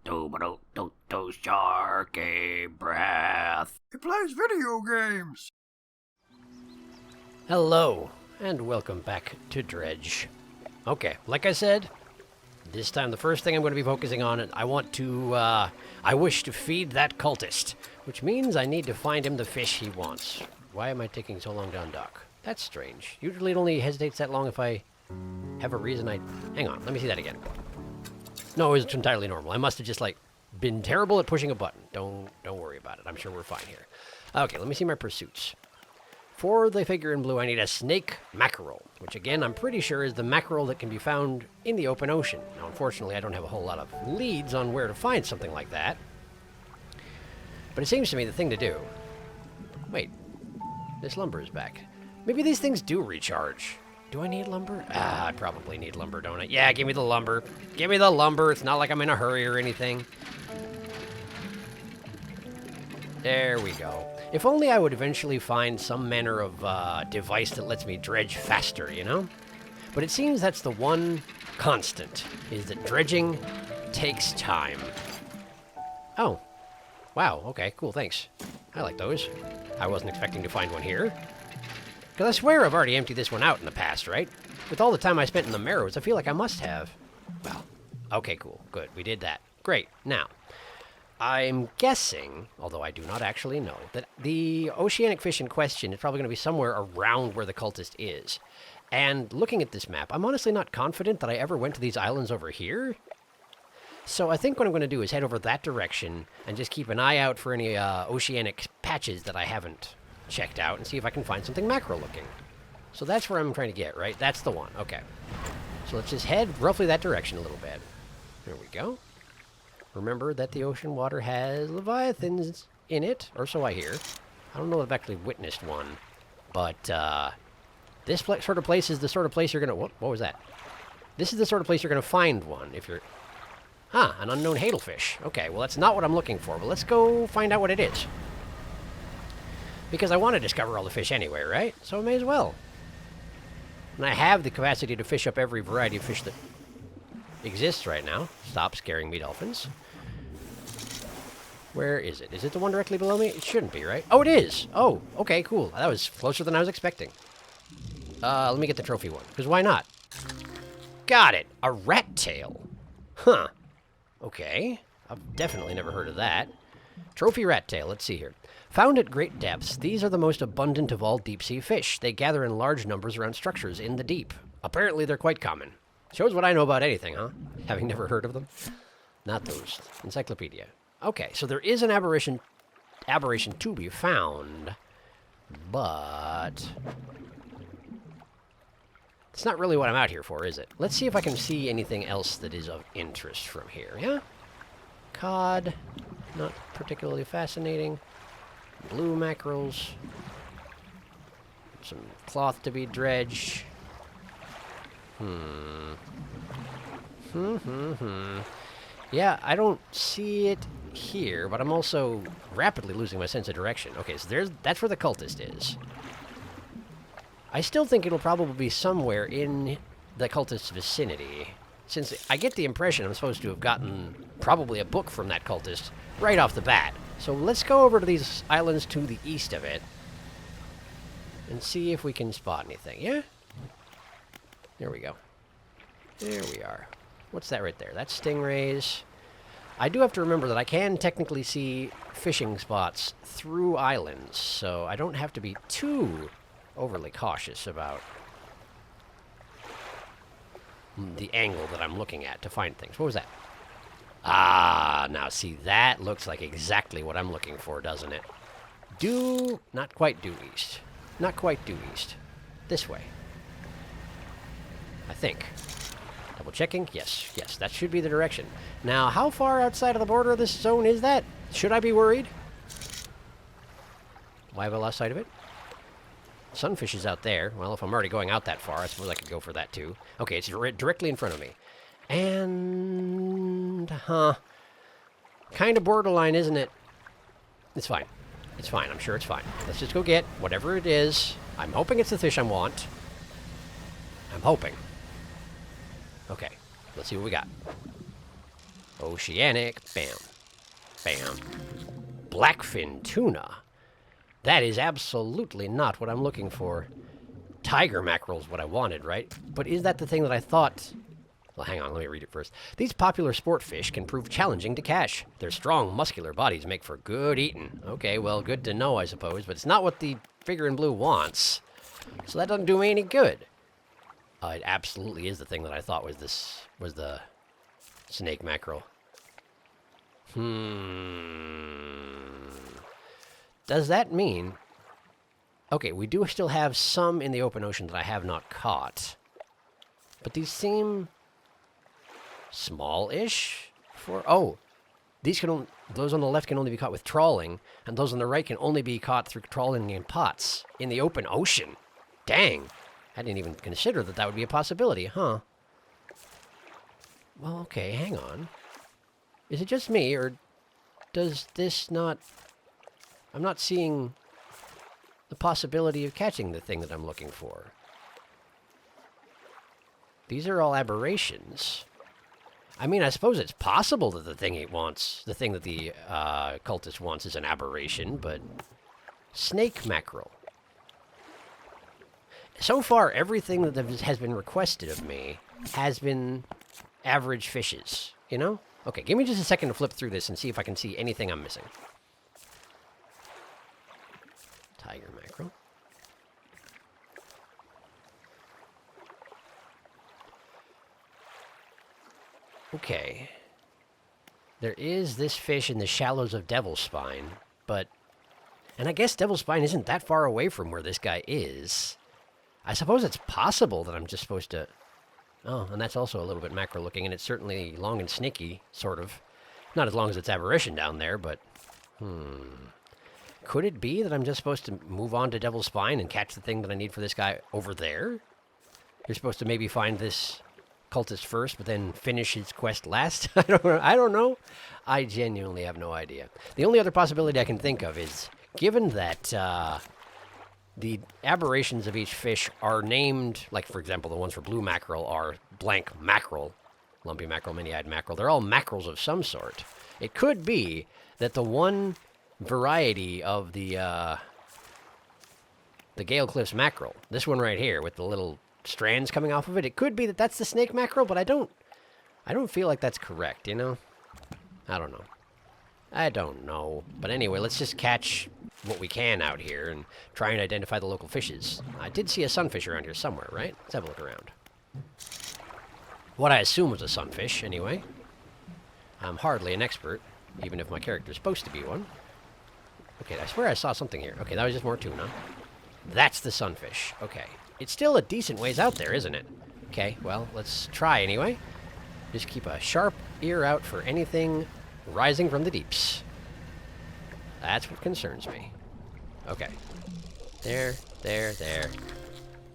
SharkyBreath. He plays video games. Hello, and welcome back to Dredge. Okay, like I said, this time the first thing I'm going to be focusing on, I wish to feed that cultist, which means I need to find him the fish he wants. Why am I taking so long to undock? That's strange. Usually it only hesitates that long if I have a reason Hang on, let me see that again. No, it's entirely normal. I must have just, been terrible at pushing a button. Don't worry about it. I'm sure we're fine here. Okay, let me see my pursuits. For the figure in blue, I need a snake mackerel, which again, I'm pretty sure is the mackerel that can be found in the open ocean. Now, unfortunately, I don't have a whole lot of leads on where to find something like that. But it seems to me the thing to do... Wait, this lumber is back. Maybe these things do recharge. Do I need lumber? I probably need lumber, don't I? Yeah, give me the lumber. Give me the lumber. It's not like I'm in a hurry or anything. There we go. If only I would eventually find some manner of device that lets me dredge faster, you know? But it seems that's the one constant, is that dredging takes time. Oh. Wow, okay, cool, thanks. I like those. I wasn't expecting to find one here. Because I swear I've already emptied this one out in the past, right? With all the time I spent in the Marrows, I feel like I must have. Well, okay, cool, good, we did that. Great, now... I'm guessing, although I do not actually know, that the oceanic fish in question is probably going to be somewhere around where the cultist is. And looking at this map, I'm honestly not confident that I ever went to these islands over here. So I think what I'm going to do is head over that direction and just keep an eye out for any oceanic patches that I haven't checked out and see if I can find something mackerel looking. So that's where I'm trying to get, right? That's the one. Okay. So let's just head roughly that direction a little bit. There we go. Remember that the ocean water has leviathans in it, or so I hear. I don't know if I've actually witnessed one, but this sort of place is the sort of place you're going to... What was that? This is the sort of place you're going to find one if you're... an unknown hadelfish. Okay, well, that's not what I'm looking for, but let's go find out what it is. Because I want to discover all the fish anyway, right? So I may as well. And I have the capacity to fish up every variety of fish that exists right now. Stop scaring me, dolphins. Where is it? Is it the one directly below me? It shouldn't be, right? Oh, it is! Oh, okay, cool. That was closer than I was expecting. Let me get the trophy one, because why not? Got it! A rat tail. Huh. Okay. I've definitely never heard of that. Trophy rat tail, let's see here. Found at great depths, these are the most abundant of all deep-sea fish. They gather in large numbers around structures in the deep. Apparently, they're quite common. Shows what I know about anything, huh? Having never heard of them. Not those. Encyclopedia. Okay, so there is an aberration to be found, but it's not really what I'm out here for, is it? Let's see if I can see anything else that is of interest from here, yeah? Cod, not particularly fascinating. Blue mackerels. Some cloth to be dredged. Yeah, I don't see it here, but I'm also rapidly losing my sense of direction. Okay, so that's where the cultist is. I still think it'll probably be somewhere in the cultist's vicinity, since I get the impression I'm supposed to have gotten probably a book from that cultist right off the bat. So let's go over to these islands to the east of it and see if we can spot anything, yeah? There we go. There we are. What's that right there? That's stingrays. I do have to remember that I can technically see fishing spots through islands, so I don't have to be too overly cautious about the angle that I'm looking at to find things. What was that? Now see, that looks like exactly what I'm looking for, doesn't it? Not quite due east. Not quite due east. This way. I think. Double checking. Yes, that should be the direction. Now, how far outside of the border of this zone is that? Should I be worried? Why have I lost sight of it? Sunfish is out there. Well, if I'm already going out that far, I suppose I could go for that too. Okay, it's directly in front of me. And... kind of borderline, isn't it? It's fine. It's fine. I'm sure it's fine. Let's just go get whatever it is. I'm hoping it's the fish I want. I'm hoping. Okay, let's see what we got. Oceanic. Bam. Bam. Blackfin tuna. That is absolutely not what I'm looking for. Tiger mackerel is what I wanted, right? But is that the thing that I thought? Well, hang on, let me read it first. These popular sport fish can prove challenging to catch. Their strong, muscular bodies make for good eating. Okay, well, good to know, I suppose, but it's not what the figure in blue wants. So that doesn't do me any good. It absolutely is the thing that I thought was the snake mackerel. Does that mean... Okay, we do still have some in the open ocean that I have not caught. But these seem... small-ish for... Oh, these can those on the left can only be caught with trawling, and those on the right can only be caught through trawling in pots in the open ocean. Dang. I didn't even consider that would be a possibility, huh? Well, okay, hang on. Is it just me, or does this not... I'm not seeing the possibility of catching the thing that I'm looking for. These are all aberrations. I mean, I suppose it's possible that the thing he wants, the thing that the cultist wants is an aberration, but... Snake mackerel. So far, everything that has been requested of me has been average fishes, you know? Okay, give me just a second to flip through this and see if I can see anything I'm missing. Tiger mackerel. Okay. There is this fish in the shallows of Devil's Spine, but... And I guess Devil's Spine isn't that far away from where this guy is. I suppose it's possible that I'm just supposed to... Oh, and that's also a little bit mackerel looking, and it's certainly long and snaky, sort of. Not as long as it's aberration down there, but... Could it be that I'm just supposed to move on to Devil's Spine and catch the thing that I need for this guy over there? You're supposed to maybe find this cultist first, but then finish his quest last? I don't know. I genuinely have no idea. The only other possibility I can think of is, given that the aberrations of each fish are named, like, for example, the ones for blue mackerel are blank mackerel, lumpy mackerel, many-eyed mackerel. They're all mackerels of some sort. It could be that the one variety of the Gale Cliffs mackerel, this one right here with the little strands coming off of it, it could be that that's the snake mackerel, but I don't feel like that's correct, you know? I don't know. But anyway, let's just catch what we can out here and try and identify the local fishes. I did see a sunfish around here somewhere, right? Let's have a look around. What I assume was a sunfish, anyway. I'm hardly an expert, even if my character's supposed to be one. Okay, I swear I saw something here. Okay, that was just more tuna. That's the sunfish. Okay. It's still a decent ways out there, isn't it? Okay, well, let's try anyway. Just keep a sharp ear out for anything rising from the deeps. That's what concerns me. Okay. There.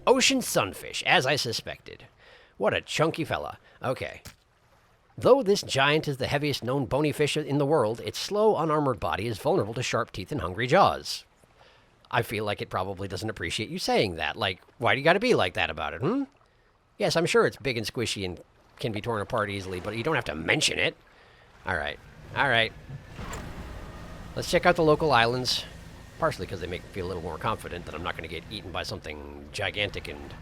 Ocean sunfish, as I suspected. What a chunky fella. Okay. Though this giant is the heaviest known bony fish in the world, its slow, unarmored body is vulnerable to sharp teeth and hungry jaws. I feel like it probably doesn't appreciate you saying that. Like, why do you gotta be like that about it, Yes, I'm sure it's big and squishy and can be torn apart easily, but you don't have to mention it. Alright. Let's check out the local islands. Partially because they make me feel a little more confident that I'm not going to get eaten by something gigantic and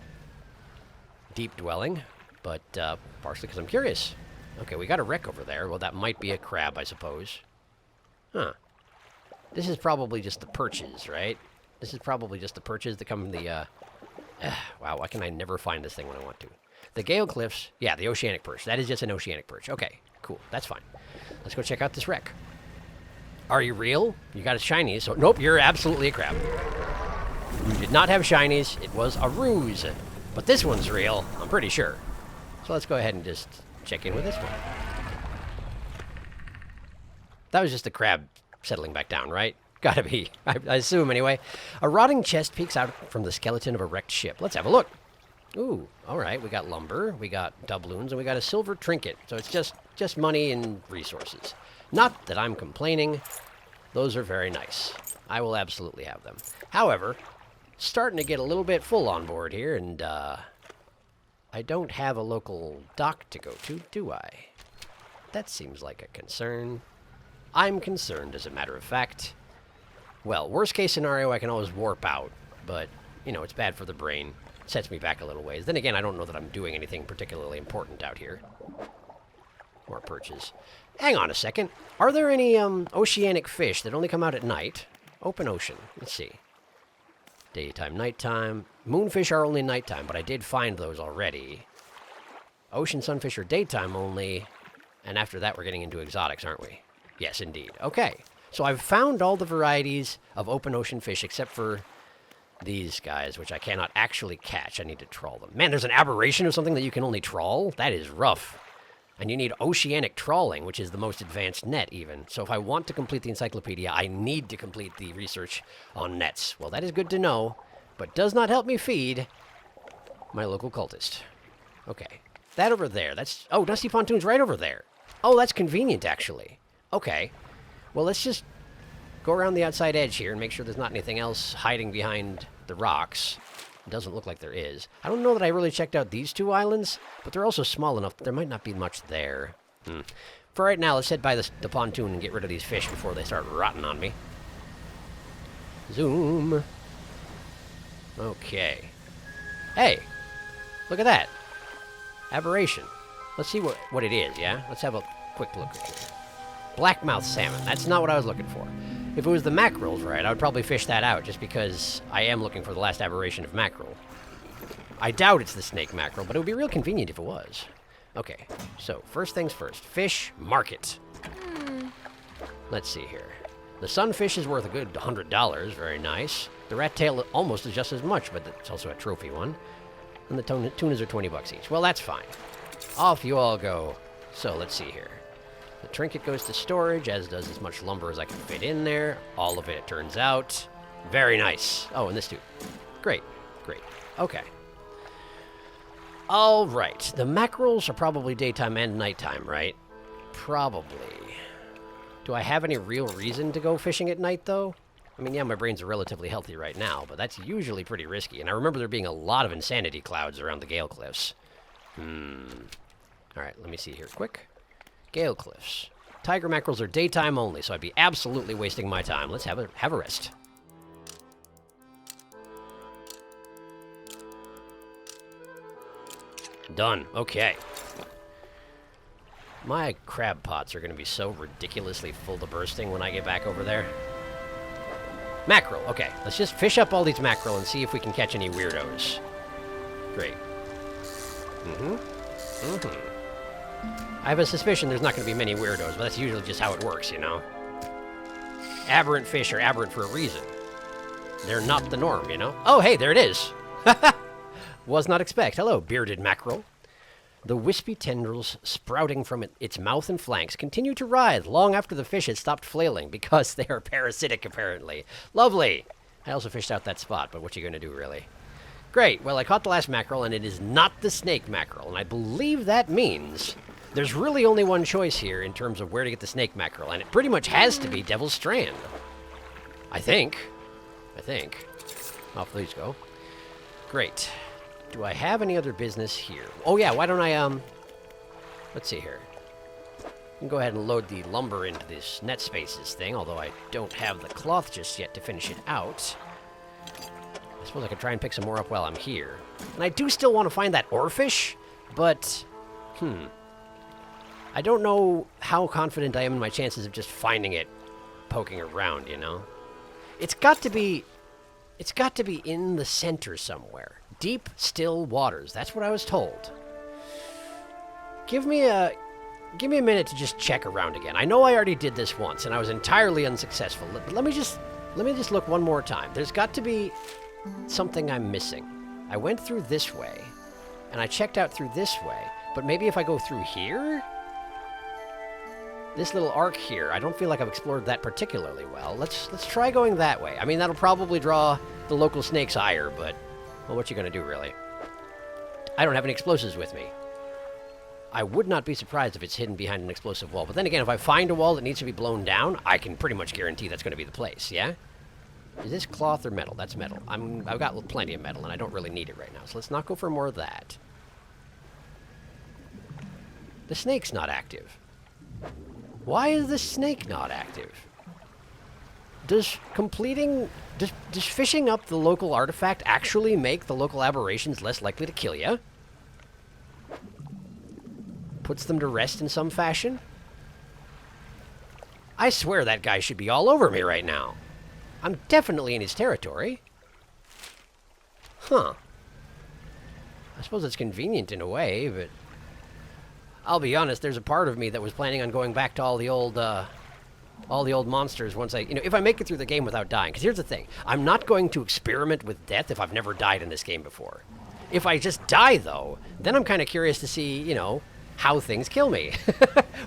deep-dwelling. But partially because I'm curious. Okay, we got a wreck over there. Well, that might be a crab, I suppose. Huh. This is probably just the perches, right? This is probably just the perches that come from the... wow, why can I never find this thing when I want to? The Gale Cliffs... Yeah, the oceanic perch. That is just an oceanic perch. Okay, cool. That's fine. Let's go check out this wreck. Are you real? You got a shinies. So, nope, you're absolutely a crab. You did not have shinies. It was a ruse. But this one's real, I'm pretty sure. So let's go ahead and just check in with this one. That was just a crab settling back down, right? Gotta be. I assume, anyway. A rotting chest peeks out from the skeleton of a wrecked ship. Let's have a look. Ooh, all right. We got lumber, we got doubloons, and we got a silver trinket. So it's just money and resources. Not that I'm complaining. Those are very nice. I will absolutely have them. However, starting to get a little bit full on board here, and I don't have a local dock to go to, do I? That seems like a concern. I'm concerned, as a matter of fact. Well, worst case scenario, I can always warp out. But, you know, it's bad for the brain. It sets me back a little ways. Then again, I don't know that I'm doing anything particularly important out here. More perches. Hang on a second. Are there any oceanic fish that only come out at night? Open ocean. Let's see. Daytime, nighttime. Moonfish are only nighttime, but I did find those already. Ocean sunfish are daytime only. And after that, we're getting into exotics, aren't we? Yes, indeed. Okay. So I've found all the varieties of open ocean fish except for these guys, which I cannot actually catch. I need to trawl them. Man, there's an aberration of something that you can only trawl? That is rough. And you need oceanic trawling, which is the most advanced net, even. So if I want to complete the encyclopedia, I need to complete the research on nets. Well, that is good to know, but does not help me feed my local cultist. Okay. That over there, that's... Oh, Dusty Pontoon's right over there. Oh, that's convenient, actually. Okay. Well, let's just go around the outside edge here and make sure there's not anything else hiding behind the rocks. It doesn't look like there is. I don't know that I really checked out these two islands, but they're also small enough that there might not be much there. For right now, let's head by the pontoon and get rid of these fish before they start rotting on me. Zoom. Okay. Hey, look at that. Aberration. Let's see what it is, yeah? Let's have a quick look at it. Blackmouth salmon. That's not what I was looking for. If it was the mackerels, right, I would probably fish that out just because I am looking for the last aberration of mackerel. I doubt it's the snake mackerel, but it would be real convenient if it was. Okay, so first things first. Fish market. Let's see here. The sunfish is worth a good $100. Very nice. The rat tail almost is just as much, but it's also a trophy one. And the tunas are 20 bucks each. Well, that's fine. Off you all go. So let's see here. The trinket goes to storage, as does as much lumber as I can fit in there. All of it, it turns out. Very nice. Oh, and this too. Great. Great. Okay. All right. The mackerels are probably daytime and nighttime, right? Probably. Do I have any real reason to go fishing at night, though? I mean, yeah, my brains are relatively healthy right now, but that's usually pretty risky. And I remember there being a lot of insanity clouds around the Gale Cliffs. All right, let me see here quick. Gale Cliffs. Tiger mackerels are daytime only, so I'd be absolutely wasting my time. Let's have a rest. Done. Okay. My crab pots are going to be so ridiculously full to bursting when I get back over there. Mackerel. Okay, let's just fish up all these mackerel and see if we can catch any weirdos. Great. I have a suspicion there's not going to be many weirdos, but that's usually just how it works, you know? Aberrant fish are aberrant for a reason. They're not the norm, you know? Oh, hey, there it is. Was not expect. Hello, bearded mackerel. The wispy tendrils sprouting from its mouth and flanks continue to writhe long after the fish has stopped flailing because they are parasitic, apparently. Lovely. I also fished out that spot, but what you going to do, really? Great. Well, I caught the last mackerel, and it is not the snake mackerel, and I believe that means there's really only one choice here in terms of where to get the snake mackerel, and it pretty much has to be Devil's Strand. I think. Off these go. Great. Do I have any other business here? Oh, yeah, why don't I, let's see here. I can go ahead and load the lumber into this net spaces thing, although I don't have the cloth just yet to finish it out. I suppose I could try and pick some more up while I'm here. And I do still want to find that oarfish, but, I don't know how confident I am in my chances of just finding it poking around, you know? It's got to be in the center somewhere. Deep, still waters. That's what I was told. Give me a minute to just check around again. I know I already did this once, and I was entirely unsuccessful. Let me just look one more time. There's got to be something I'm missing. I went through this way, and I checked out through this way, but maybe if I go through here? This little arc here, I don't feel like I've explored that particularly well. Let's try going that way. I mean, that'll probably draw the local snake's ire, but, well, what you gonna do, really? I don't have any explosives with me. I would not be surprised if it's hidden behind an explosive wall, but then again, if I find a wall that needs to be blown down, I can pretty much guarantee that's gonna be the place, yeah? Is this cloth or metal? That's metal. I've got plenty of metal, and I don't really need it right now, so let's not go for more of that. The snake's not active. Why is the snake not active? Does fishing up the local artifact actually make the local aberrations less likely to kill you? Puts them to rest in some fashion? I swear that guy should be all over me right now. I'm definitely in his territory. Huh. I suppose it's convenient in a way, but I'll be honest, there's a part of me that was planning on going back to all the old monsters once if I make it through the game without dying. Because here's the thing, I'm not going to experiment with death if I've never died in this game before. If I just die, though, then I'm kind of curious to see, how things kill me.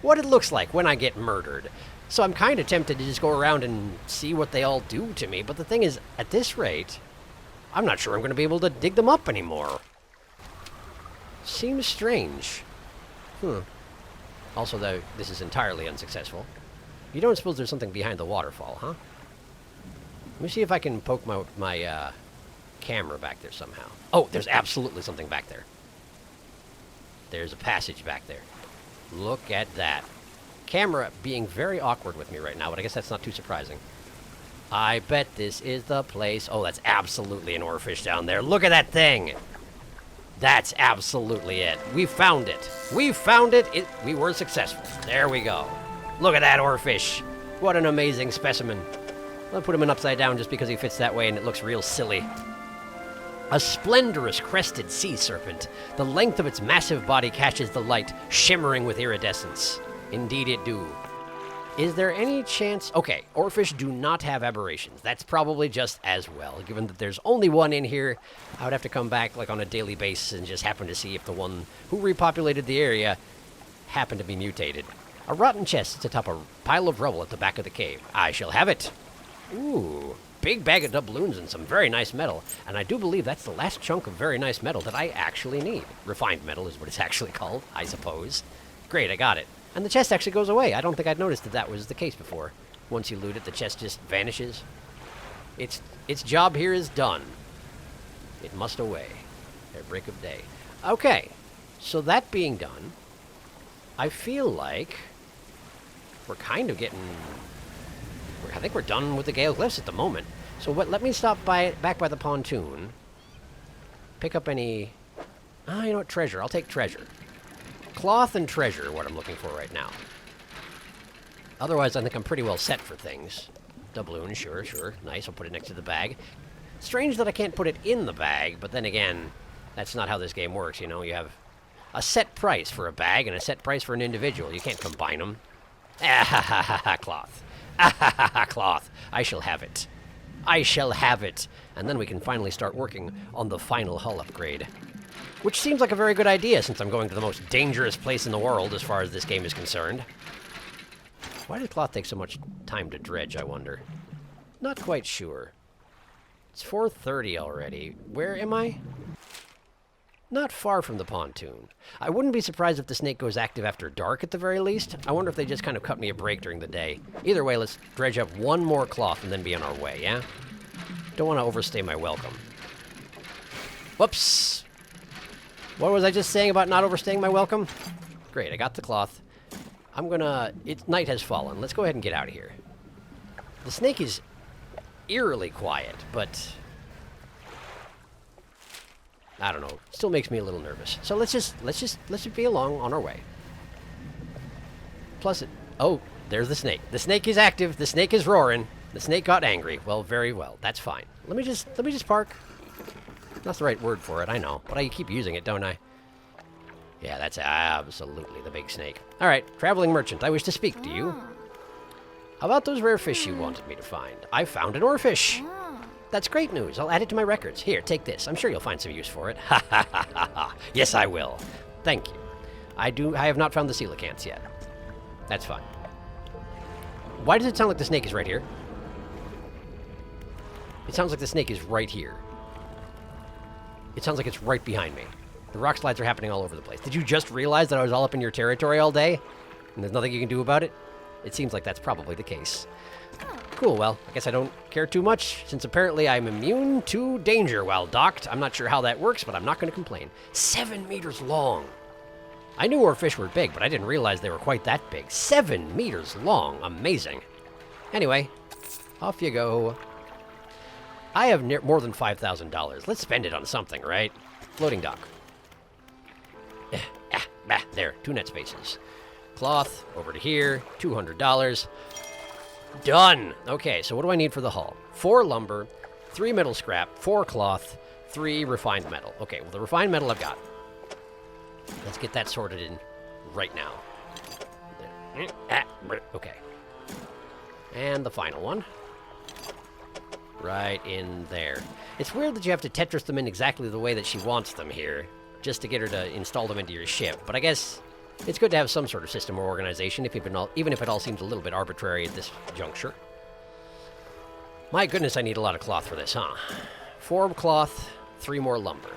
What it looks like when I get murdered. So I'm kind of tempted to just go around and see what they all do to me. But the thing is, at this rate, I'm not sure I'm going to be able to dig them up anymore. Seems strange. Also, though, this is entirely unsuccessful. You don't suppose there's something behind the waterfall, huh? Let me see if I can poke my camera back there somehow. Oh, there's absolutely something back there. There's a passage back there. Look at that. Camera being very awkward with me right now, but I guess that's not too surprising. I bet this is the place. Oh, that's absolutely an oarfish down there. Look at that thing. That's absolutely it. We found it. We found it. We were successful. There we go. Look at that oarfish. What an amazing specimen. I'll put him in upside down just because he fits that way and it looks real silly. A splendorous crested sea serpent. The length of its massive body catches the light, shimmering with iridescence. Indeed it do. Is there any chance... Okay, oarfish do not have aberrations. That's probably just as well. Given that there's only one in here, I would have to come back on a daily basis and just happen to see if the one who repopulated the area happened to be mutated. A rotten chest sits atop a pile of rubble at the back of the cave. I shall have it. Ooh, big bag of doubloons and some very nice metal. And I do believe that's the last chunk of very nice metal that I actually need. Refined metal is what it's actually called, I suppose. Great, I got it. And the chest actually goes away. I don't think I'd noticed that was the case before. Once you loot it, the chest just vanishes. Its job here is done. It must away at break of day. Okay, so that being done, I feel like we're kind of getting... I think we're done with the Gale Glyphs at the moment. So let me stop back by the pontoon. Pick up any... you know what? Treasure. I'll take treasure. Cloth and treasure are what I'm looking for right now. Otherwise, I think I'm pretty well set for things. Doubloon, sure. Nice, I'll put it next to the bag. Strange that I can't put it in the bag, but then again, that's not how this game works, You have a set price for a bag and a set price for an individual. You can't combine them. Cloth. Cloth. I shall have it. I shall have it. And then we can finally start working on the final hull upgrade. Which seems like a very good idea since I'm going to the most dangerous place in the world as far as this game is concerned. Why did cloth take so much time to dredge, I wonder? Not quite sure. It's 4:30 already. Where am I? Not far from the pontoon. I wouldn't be surprised if the snake goes active after dark at the very least. I wonder if they just kind of cut me a break during the day. Either way, let's dredge up one more cloth and then be on our way, yeah? Don't want to overstay my welcome. Whoops! What was I just saying about not overstaying my welcome? Great, I got the cloth. Night has fallen. Let's go ahead and get out of here. The snake is eerily quiet, but... I don't know. Still makes me a little nervous. So let's just be along on our way. Plus oh, there's the snake. The snake is active. The snake is roaring. The snake got angry. Well, very well. That's fine. Let me just park. That's the right word for it, I know. But I keep using it, don't I? Yeah, that's absolutely the big snake. All right, traveling merchant, I wish to speak to you. How about those rare fish you wanted me to find? I found an oarfish. That's great news. I'll add it to my records. Here, take this. I'm sure you'll find some use for it. Ha ha ha ha ha. Yes, I will. Thank you. I have not found the coelacanths yet. That's fine. Why does it sound like the snake is right here? It sounds like the snake is right here. It sounds like it's right behind me. The rock slides are happening all over the place. Did you just realize that I was all up in your territory all day? And there's nothing you can do about it? It seems like that's probably the case. Cool, well, I guess I don't care too much, since apparently I'm immune to danger while docked. I'm not sure how that works, but I'm not going to complain. 7 meters long. I knew oarfish were big, but I didn't realize they were quite that big. 7 meters long. Amazing. Anyway, off you go. I have more than $5,000. Let's spend it on something, right? Floating dock. There, 2 net spaces. Cloth, over to here, $200. Done! Okay, so what do I need for the hull? 4 lumber, 3 metal scrap, 4 cloth, 3 refined metal. Okay, well, the refined metal I've got. Let's get that sorted in right now. Okay. And the final one. Right in there. It's weird that you have to Tetris them in exactly the way that she wants them here, just to get her to install them into your ship. But I guess it's good to have some sort of system or organization, even if it all seems a little bit arbitrary at this juncture. My goodness, I need a lot of cloth for this, huh? 4 cloth, 3 more lumber.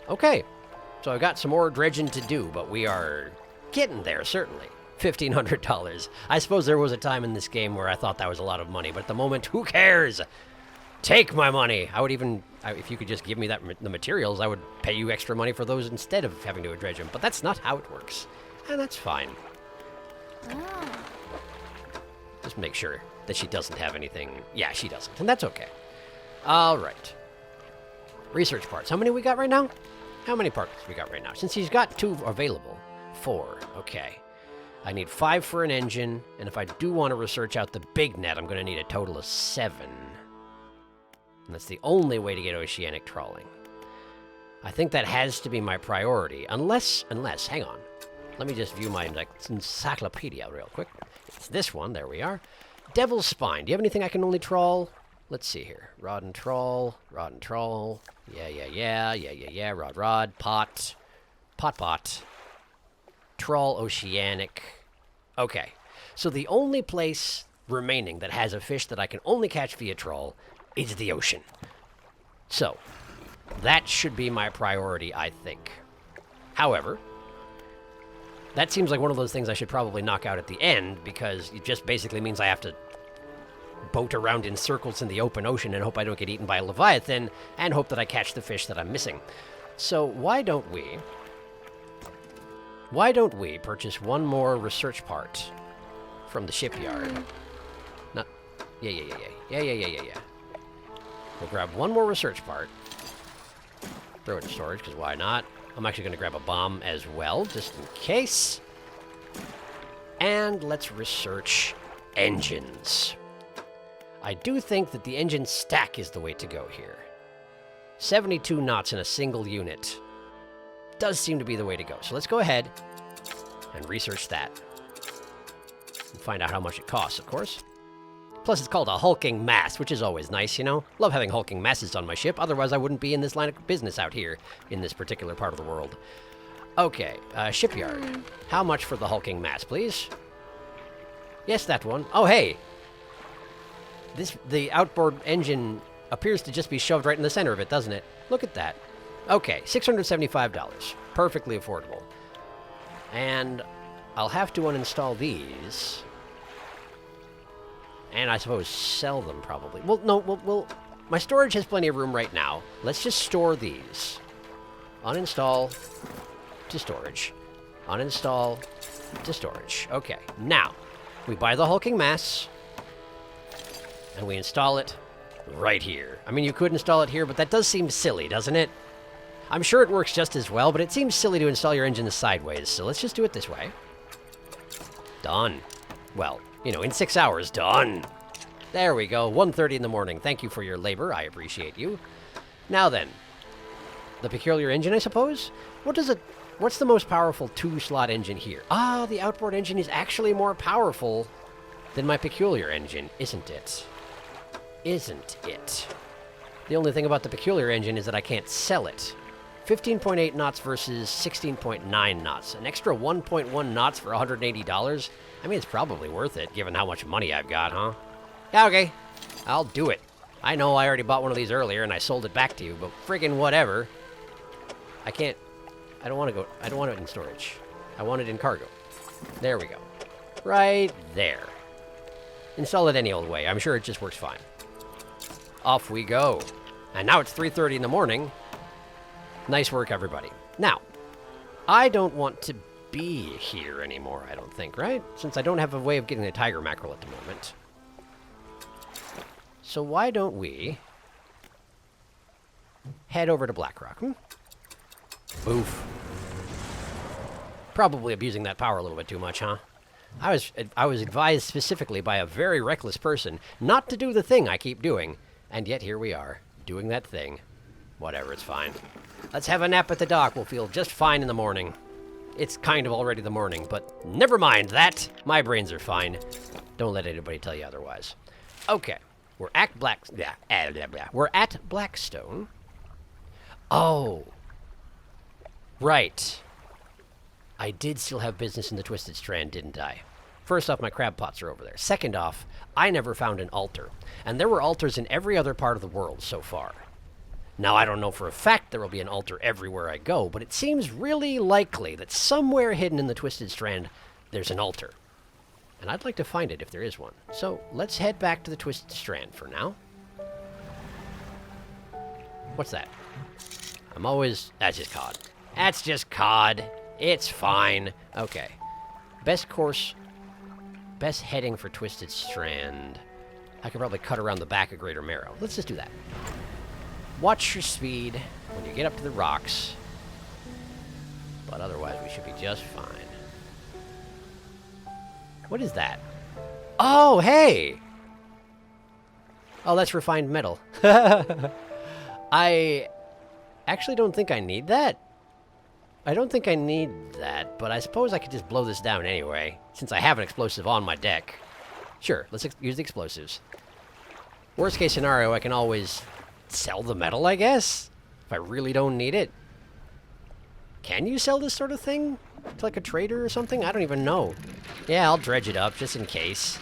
Okay, so I've got some more dredging to do, but we are getting there, certainly. $1,500. I suppose there was a time in this game where I thought that was a lot of money, but at the moment, who cares? Take my money. I would even, if you could just give me the materials, I would pay you extra money for those instead of having to dredge them. But that's not how it works, and that's fine. Oh. Just make sure that she doesn't have anything. Yeah, she doesn't, and that's okay. All right. Research parts. How many we got right now? How many parts we got right now? Since he's got 2 available. 4. Okay. I need 5 for an engine, and if I do want to research out the big net, I'm going to need a total of 7. And that's the only way to get oceanic trawling. I think that has to be my priority, unless, hang on. Let me just view my encyclopedia real quick. It's this one, there we are. Devil's Spine. Do you have anything I can only trawl? Let's see here. Rod and trawl, yeah, rod, pot. Trawl oceanic. Okay, so the only place remaining that has a fish that I can only catch via trawl is the ocean. So, that should be my priority, I think. However, that seems like one of those things I should probably knock out at the end, because it just basically means I have to boat around in circles in the open ocean and hope I don't get eaten by a leviathan, and hope that I catch the fish that I'm missing. So why don't we purchase one more research part from the shipyard? Yeah. We'll grab one more research part. Throw it in storage, because why not? I'm actually going to grab a bomb as well, just in case. And let's research engines. I do think that the engine stack is the way to go here. 72 knots in a single unit does seem to be the way to go. So let's go ahead and research that. And find out how much it costs, of course. Plus, it's called a hulking mass, which is always nice, you know? Love having hulking masses on my ship, otherwise I wouldn't be in this line of business out here in this particular part of the world. Okay, shipyard. How much for the hulking mass, please? Yes, that one. Oh, hey! The outboard engine appears to just be shoved right in the center of it, doesn't it? Look at that. Okay, $675. Perfectly affordable. And I'll have to uninstall these. And I suppose sell them, probably. Well, no, my storage has plenty of room right now. Let's just store these. Uninstall to storage. Uninstall to storage. Okay, now, we buy the hulking mass, and we install it right here. I mean, you could install it here, but that does seem silly, doesn't it? I'm sure it works just as well, but it seems silly to install your engine sideways, so let's just do it this way. Done. Well, you know, in 6 hours, done. There we go, 1:30 in the morning. Thank you for your labor, I appreciate you. Now then, the peculiar engine, I suppose? What's the most powerful 2-slot engine here? Ah, the outboard engine is actually more powerful than my peculiar engine, isn't it? Isn't it? The only thing about the peculiar engine is that I can't sell it. 15.8 knots versus 16.9 knots. An extra 1.1 knots for $180? I mean, it's probably worth it, given how much money I've got, huh? Yeah, okay. I'll do it. I know I already bought one of these earlier, and I sold it back to you, but friggin' whatever. I don't want it in storage. I want it in cargo. There we go. Right there. Install it any old way. I'm sure it just works fine. Off we go. And now it's 3:30 in the morning. Nice work, everybody. Now, I don't want to be here anymore, I don't think, right? Since I don't have a way of getting a tiger mackerel at the moment. So why don't we head over to Blackrock, Boof. Probably abusing that power a little bit too much, huh? I was advised specifically by a very reckless person not to do the thing I keep doing, and yet here we are, doing that thing. Whatever, it's fine. Let's have a nap at the dock. We'll feel just fine in the morning. It's kind of already the morning, but never mind that. My brains are fine. Don't let anybody tell you otherwise. Okay, we're at We're at Blackstone. Oh, right. I did still have business in the Twisted Strand, didn't I? First off, my crab pots are over there. Second off, I never found an altar. And there were altars in every other part of the world so far. Now, I don't know for a fact there will be an altar everywhere I go, but it seems really likely that somewhere hidden in the Twisted Strand, there's an altar. And I'd like to find it if there is one. So, let's head back to the Twisted Strand for now. What's that? That's just cod. That's just cod. It's fine. Okay. Best heading for Twisted Strand. I could probably cut around the back of Greater Marrow. Let's just do that. Watch your speed when you get up to the rocks. But otherwise, we should be just fine. What is that? Oh, hey! Oh, that's refined metal. I actually don't think I need that. I don't think I need that, but I suppose I could just blow this down anyway, since I have an explosive on my deck. Sure, let's use the explosives. Worst case scenario, I can always sell the metal, I guess, if I really don't need it. Can you sell this sort of thing to like a trader or something? I don't even know. Yeah, I'll dredge it up just in case.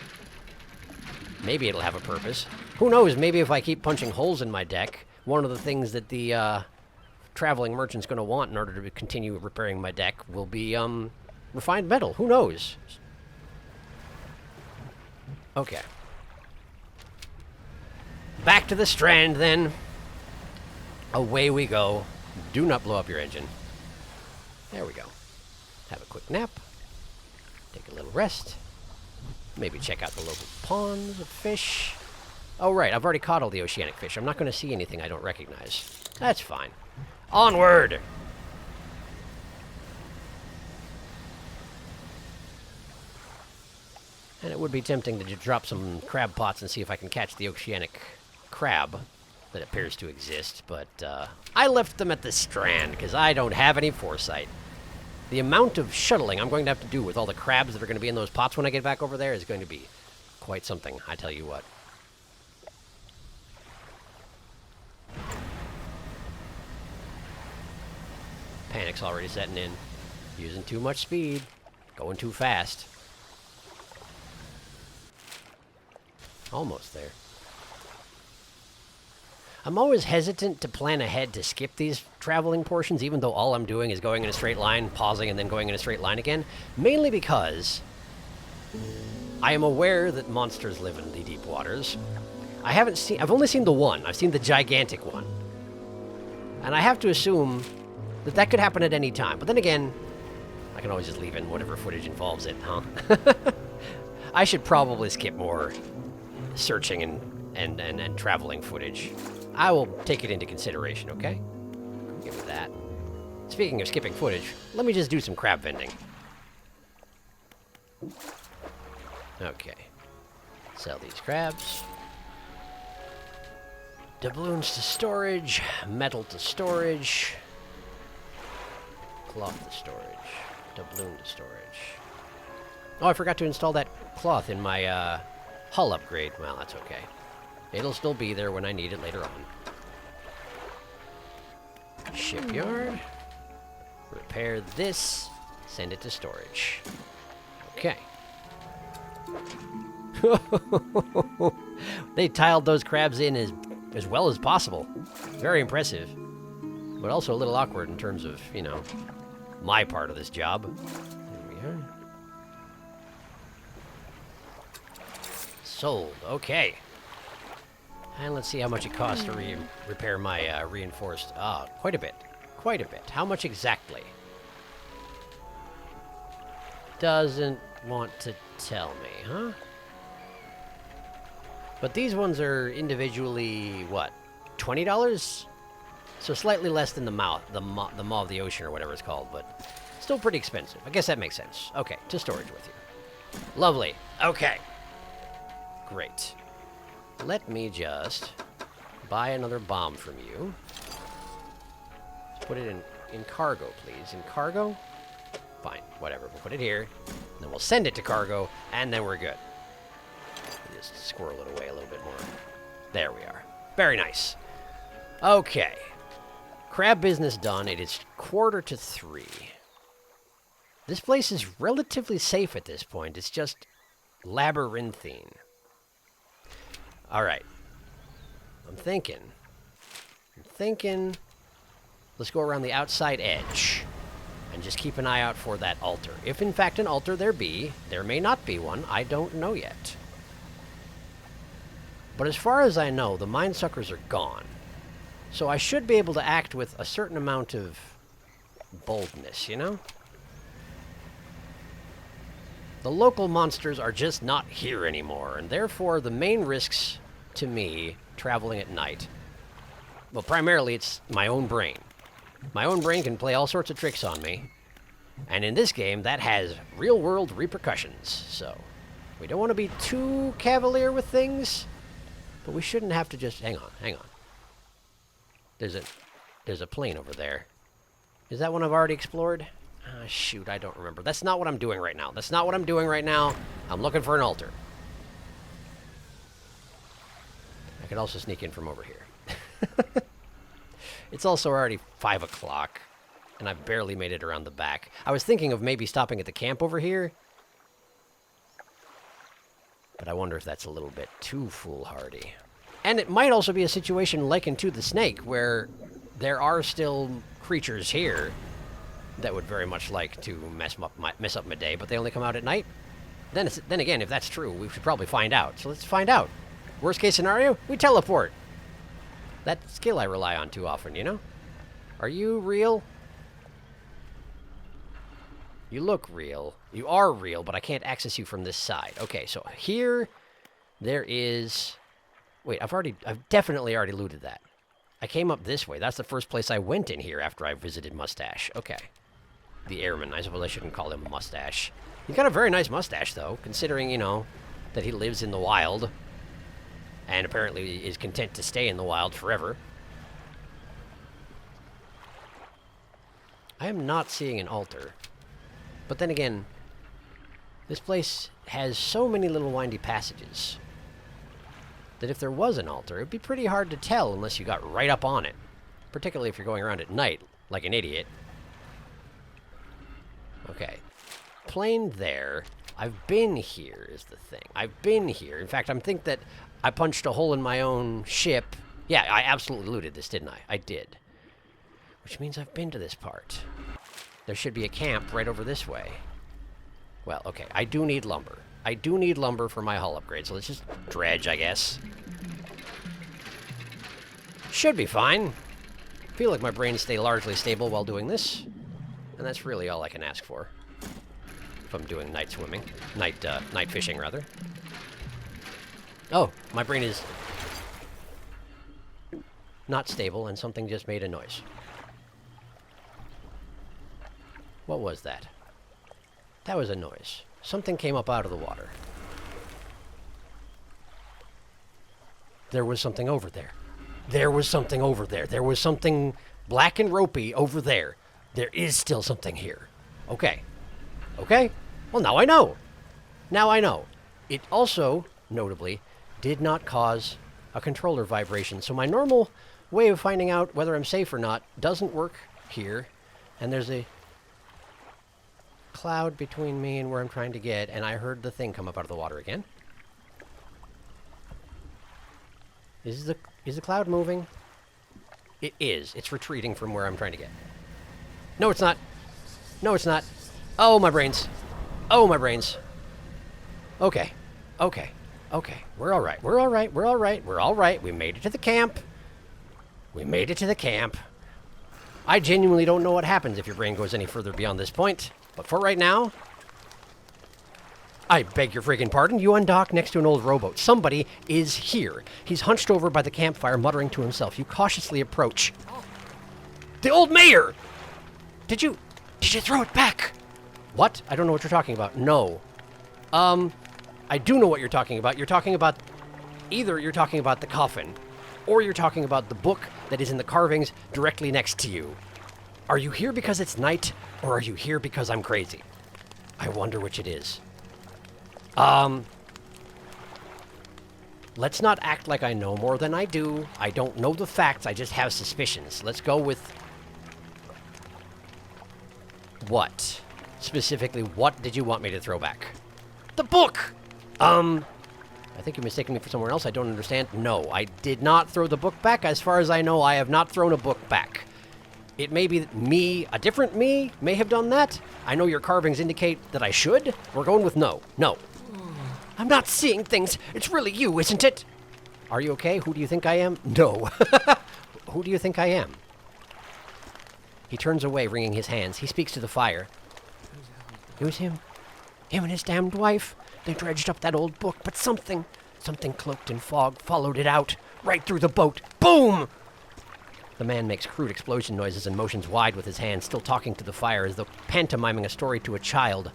Maybe it'll have a purpose. Who knows, maybe if I keep punching holes in my deck, one of the things that the traveling merchant's going to want in order to continue repairing my deck will be refined metal. Who knows? Okay. Back to the Strand, then. Away we go. Do not blow up your engine. There we go. Have a quick nap. Take a little rest. Maybe check out the local ponds of fish. Oh, right. I've already caught all the oceanic fish. I'm not going to see anything I don't recognize. That's fine. Onward! And it would be tempting to just drop some crab pots and see if I can catch the oceanic crab that appears to exist, but I left them at the Strand because I don't have any foresight. The amount of shuttling I'm going to have to do with all the crabs that are going to be in those pots when I get back over there is going to be quite something, I tell you what. Panic's already setting in. Using too much speed. Going too fast. Almost there. I'm always hesitant to plan ahead to skip these traveling portions, even though all I'm doing is going in a straight line, pausing, and then going in a straight line again. Mainly because I am aware that monsters live in the deep waters. I've only seen the one. I've seen the gigantic one. And I have to assume that could happen at any time. But then again, I can always just leave in whatever footage involves it, huh? I should probably skip more searching and traveling footage. I will take it into consideration, okay? Give me that. Speaking of skipping footage, let me just do some crab vending. Okay. Sell these crabs. Doubloons to storage. Metal to storage. Cloth to storage. Doubloon to storage. Oh, I forgot to install that cloth in my hull upgrade. Well, that's okay. It'll still be there when I need it later on. Shipyard. Repair this. Send it to storage. Okay. They tiled those crabs in as well as possible. Very impressive. But also a little awkward in terms of, you know, my part of this job. There we are. Sold. Okay. And let's see how much it costs to repair my reinforced... quite a bit. Quite a bit. How much exactly? doesn't want to tell me, huh? But these ones are individually, what, $20? So slightly less than the Maw of the Ocean or whatever it's called, but still pretty expensive. I guess that makes sense. Okay, to storage with you. Lovely. Okay. Great. Let me just buy another bomb from you. Let's put it in cargo, please. In cargo? Fine, whatever. We'll put it here, then we'll send it to cargo, and then we're good. Just squirrel it away a little bit more. There we are. Very nice. Okay. Crab business done. It is 2:45. This place is relatively safe at this point. It's just labyrinthine. All right. I'm thinking. Let's go around the outside edge and just keep an eye out for that altar. If in fact an altar there may not be one. I don't know yet. But as far as I know, the mine suckers are gone. So I should be able to act with a certain amount of boldness, you know? The local monsters are just not here anymore, and therefore the main risks to me traveling at night, well, primarily it's my own brain. My own brain can play all sorts of tricks on me, and in this game that has real-world repercussions, so we don't want to be too cavalier with things, but we shouldn't have to just... Hang on. There's a plane over there. Is that one I've already explored? Shoot, I don't remember. That's not what I'm doing right now. I'm looking for an altar. I could also sneak in from over here. It's also already 5 o'clock, and I've barely made it around the back. I was thinking of maybe stopping at the camp over here, but I wonder if that's a little bit too foolhardy. And it might also be a situation likened to the snake, where there are still creatures here that would very much like to mess up my day, but they only come out at night. Then again, if that's true, we should probably find out. So let's find out. Worst case scenario, we teleport. That skill I rely on too often, you know? Are you real? You look real. You are real, but I can't access you from this side. Okay, so here there is... Wait, I've definitely already looted that. I came up this way. That's the first place I went in here after I visited Mustache. Okay. The airman. I suppose I shouldn't call him a mustache. He's got a very nice mustache, though, considering, you know, that he lives in the wild. And apparently is content to stay in the wild forever. I am not seeing an altar. But then again, this place has so many little windy passages that if there was an altar, it'd be pretty hard to tell unless you got right up on it. Particularly if you're going around at night, like an idiot. Okay. Plane there. I've been here, is the thing. I've been here. In fact, I think that I punched a hole in my own ship. Yeah, I absolutely looted this, didn't I? I did. Which means I've been to this part. There should be a camp right over this way. Well, okay, I do need lumber. I do need lumber for my hull upgrade, so let's just dredge, I guess. Should be fine. Feel like my brains stay largely stable while doing this. And that's really all I can ask for. If I'm doing night swimming. Night fishing, rather. Oh, my brain is not stable, and something just made a noise. What was that? That was a noise. Something came up out of the water. There was something over there. There was something over there. There was something black and ropey over there. There is still something here. Okay. Okay? Well, now I know. Now I know. It also, notably, did not cause a controller vibration. So my normal way of finding out whether I'm safe or not doesn't work here. And there's a cloud between me and where I'm trying to get, and I heard the thing come up out of the water again. Is the cloud moving? It is. It's retreating from where I'm trying to get. No, it's not. No, it's not. Oh, my brains. Oh, my brains. Okay. Okay. Okay. We're all right. We're all right. We're all right. We're all right. We made it to the camp. We made it to the camp. I genuinely don't know what happens if your brain goes any further beyond this point. But for right now, I beg your friggin' pardon. You undock next to an old rowboat. Somebody is here. He's hunched over by the campfire, muttering to himself. You cautiously approach. The old mayor! Did you throw it back? What? I don't know what you're talking about. No. I do know what you're talking about. You're talking about... Either you're talking about the coffin, or you're talking about the book that is in the carvings directly next to you. Are you here because it's night, or are you here because I'm crazy? I wonder which it is. Let's not act like I know more than I do. I don't know the facts, I just have suspicions. Let's go with... What? Specifically, what did you want me to throw back? The book! I think you're mistaking me for someone else. I don't understand. No, I did not throw the book back. As far as I know, I have not thrown a book back. It may be me, a different me, may have done that. I know your carvings indicate that I should. We're going with no. No. I'm not seeing things. It's really you, isn't it? Are you okay? Who do you think I am? No. Who do you think I am? He turns away, wringing his hands. He speaks to the fire. It was him. Him and his damned wife. They dredged up that old book, but something cloaked in fog followed it out, right through the boat. Boom! The man makes crude explosion noises and motions wide with his hands, still talking to the fire as though pantomiming a story to a child.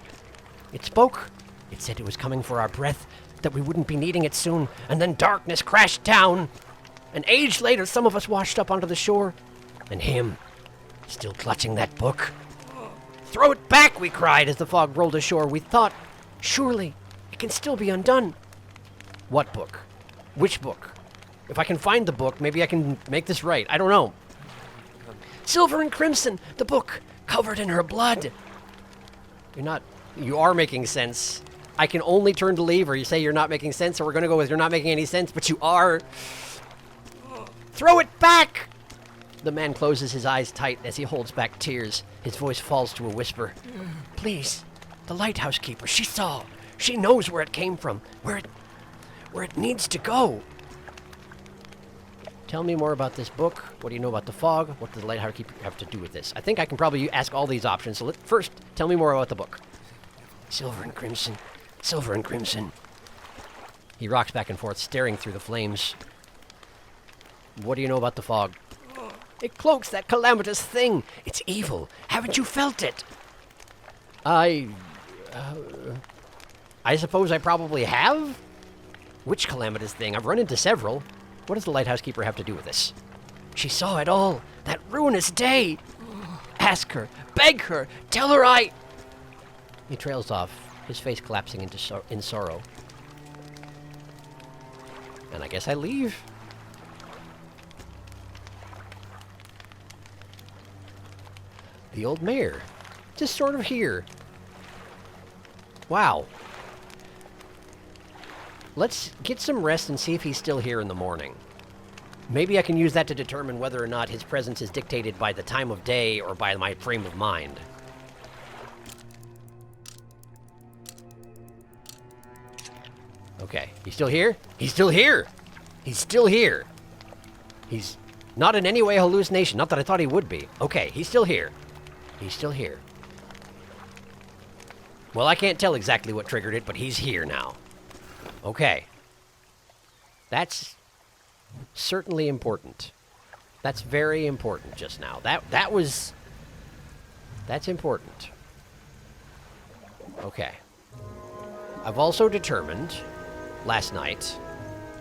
It spoke. It said it was coming for our breath, that we wouldn't be needing it soon, and then darkness crashed down. An age later, some of us washed up onto the shore, and him, still clutching that book. Throw it back, we cried as the fog rolled ashore. We thought, surely, it can still be undone. What book? Which book? If I can find the book, maybe I can make this right. I don't know. Silver and Crimson, the book, covered in her blood. You are making sense. I can only turn to leave, or you say you're not making sense, or we're going to go with you're not making any sense, but you are. Throw it back! The man closes his eyes tight as he holds back tears. His voice falls to a whisper. Please, the lighthouse keeper, she saw. She knows where it came from, where it needs to go. Tell me more about this book. What do you know about the fog? What does the lighthouse keeper have to do with this? I think I can probably ask all these options. So first, tell me more about the book. Silver and Crimson. Silver and Crimson. He rocks back and forth, staring through the flames. What do you know about the fog? It cloaks that calamitous thing. It's evil. Haven't you felt it? I suppose I probably have? Which calamitous thing? I've run into several. What does the lighthouse keeper have to do with this? She saw it all. That ruinous day. Ask her. Beg her. Tell her I... He trails off, his face collapsing in sorrow. And I guess I leave. The old mayor. Just sort of here. Wow. Let's get some rest and see if he's still here in the morning. Maybe I can use that to determine whether or not his presence is dictated by the time of day or by my frame of mind. Okay, he's still here? He's still here! He's still here! He's not in any way a hallucination, not that I thought he would be. Okay, he's still here. He's still here. Well, I can't tell exactly what triggered it, but he's here now. Okay. That's certainly important. That's very important just now. That's important. Okay. I've also determined, last night,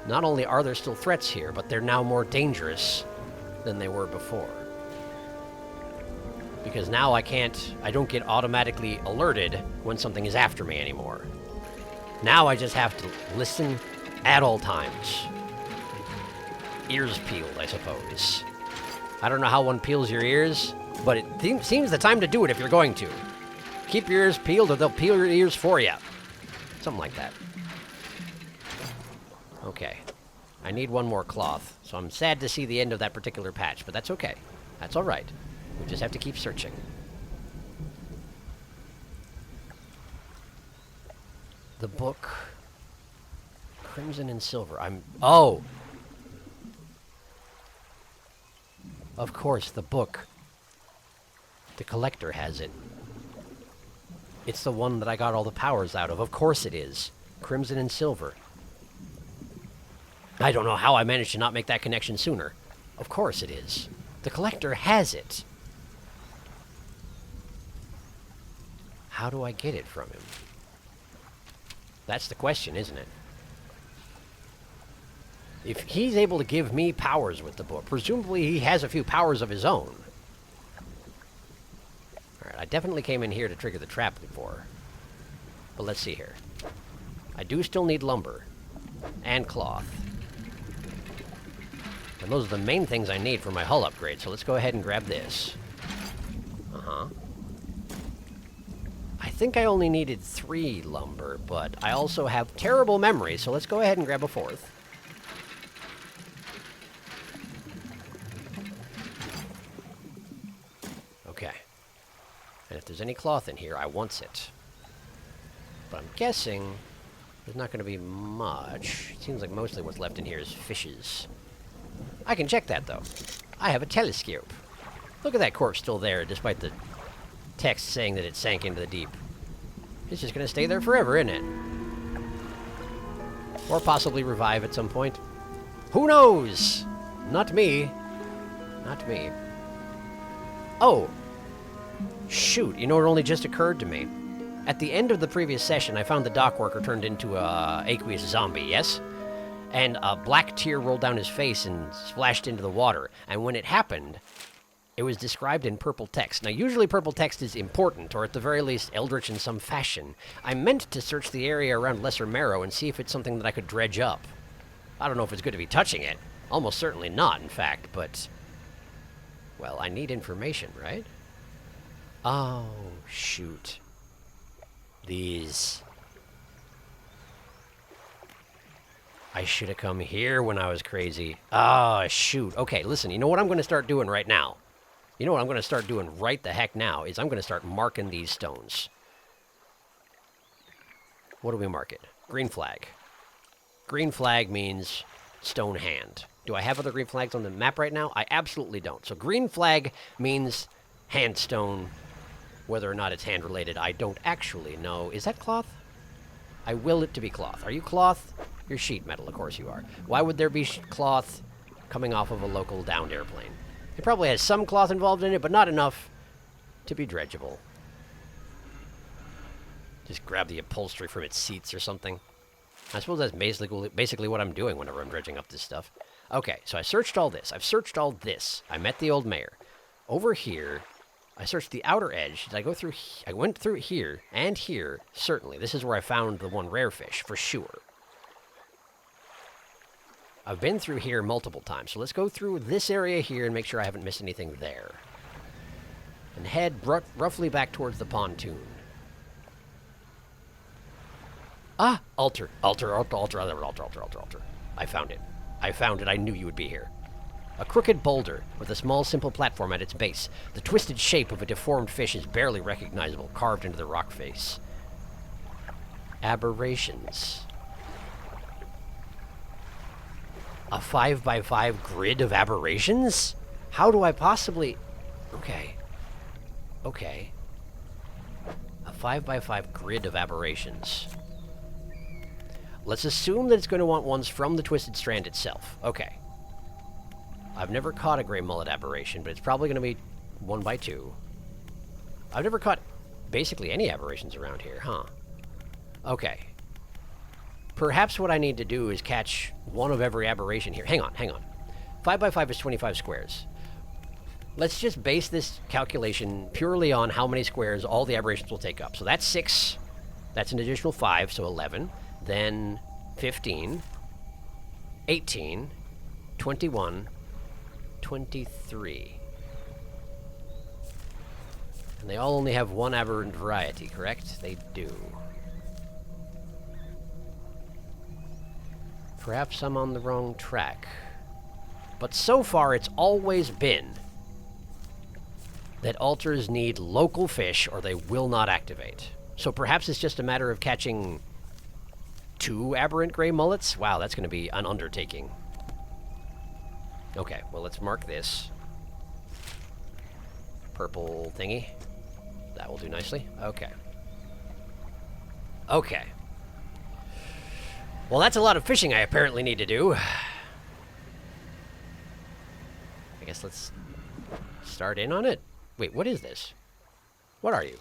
not only are there still threats here, but they're now more dangerous than they were before. Because now I don't get automatically alerted when something is after me anymore. Now I just have to listen at all times. Ears peeled, I suppose. I don't know how one peels your ears, but it seems the time to do it if you're going to. Keep your ears peeled or they'll peel your ears for you. Something like that. Okay. I need one more cloth, so I'm sad to see the end of that particular patch, but that's okay. That's all right. We just have to keep searching. The book. Crimson and silver. Oh! Of course, the book. The collector has it. It's the one that I got all the powers out of. Of course it is. Crimson and silver. I don't know how I managed to not make that connection sooner. Of course it is. The collector has it. How do I get it from him? That's the question, isn't it? If he's able to give me powers with the book, presumably he has a few powers of his own. Alright, I definitely came in here to trigger the trap before. But let's see here. I do still need lumber. And cloth. And those are the main things I need for my hull upgrade, so let's go ahead and grab this. Uh-huh. I think I only needed 3 lumber, but I also have terrible memory, so let's go ahead and grab a 4th. Okay. And if there's any cloth in here, I wants it. But I'm guessing there's not going to be much. It seems like mostly what's left in here is fishes. I can check that, though. I have a telescope. Look at that corpse still there, despite the text saying that it sank into the deep. It's just going to stay there forever, isn't it? Or possibly revive at some point. Who knows? Not me. Not me. Oh. Shoot, you know what only just occurred to me? At the end of the previous session, I found the dock worker turned into a aqueous zombie, yes? And a black tear rolled down his face and splashed into the water. And when it happened, it was described in purple text. Now, usually purple text is important, or at the very least, eldritch in some fashion. I meant to search the area around Lesser Marrow and see if it's something that I could dredge up. I don't know if it's good to be touching it. Almost certainly not, in fact, but... well, I need information, right? Oh, shoot. These... I should have come here when I was crazy. Ah, shoot. Okay, listen, you know what I'm going to start doing right now? You know what I'm going to start doing right the heck now is I'm going to start marking these stones. What do we mark it? Green flag. Green flag means stone hand. Do I have other green flags on the map right now? I absolutely don't. So green flag means hand stone. Whether or not it's hand related, I don't actually know. Is that cloth? I will it to be cloth. Are you cloth? You're sheet metal, of course you are. Why would there be cloth coming off of a local downed airplane? It probably has some cloth involved in it, but not enough to be dredgeable. Just grab the upholstery from its seats or something. I suppose that's basically what I'm doing whenever I'm dredging up this stuff. Okay, so I searched all this. I've searched all this. I met the old mayor. Over here, I searched the outer edge. Did I go through? I went through here and here, certainly. This is where I found the one rare fish, for sure. I've been through here multiple times, so let's go through this area here and make sure I haven't missed anything there. And head roughly back towards the pontoon. Ah! Altar. Altar. I found it. I found it. I knew you would be here. A crooked boulder with a small, simple platform at its base. The twisted shape of a deformed fish is barely recognizable, carved into the rock face. Aberrations. A 5x5 grid of aberrations? How do I possibly... Okay. Okay. A 5x5 grid of aberrations. Let's assume that it's going to want ones from the Twisted Strand itself. Okay. I've never caught a gray mullet aberration, but it's probably going to be 1x2. I've never caught basically any aberrations around here, huh? Okay. Perhaps what I need to do is catch one of every aberration here. Hang on. 5x5 is 25 squares. Let's just base this calculation purely on how many squares all the aberrations will take up. So that's 6. That's an additional 5, so 11. Then 15. 18. 21. 23. And they all only have one aberrant variety, correct? They do. Perhaps I'm on the wrong track. But so far, it's always been that altars need local fish or they will not activate. So perhaps it's just a matter of catching 2 aberrant gray mullets? Wow, that's going to be an undertaking. Okay, well, let's mark this. Purple thingy. That will do nicely. Okay. Okay. Well, that's a lot of fishing I apparently need to do. I guess let's start in on it. Wait, what is this? What are you?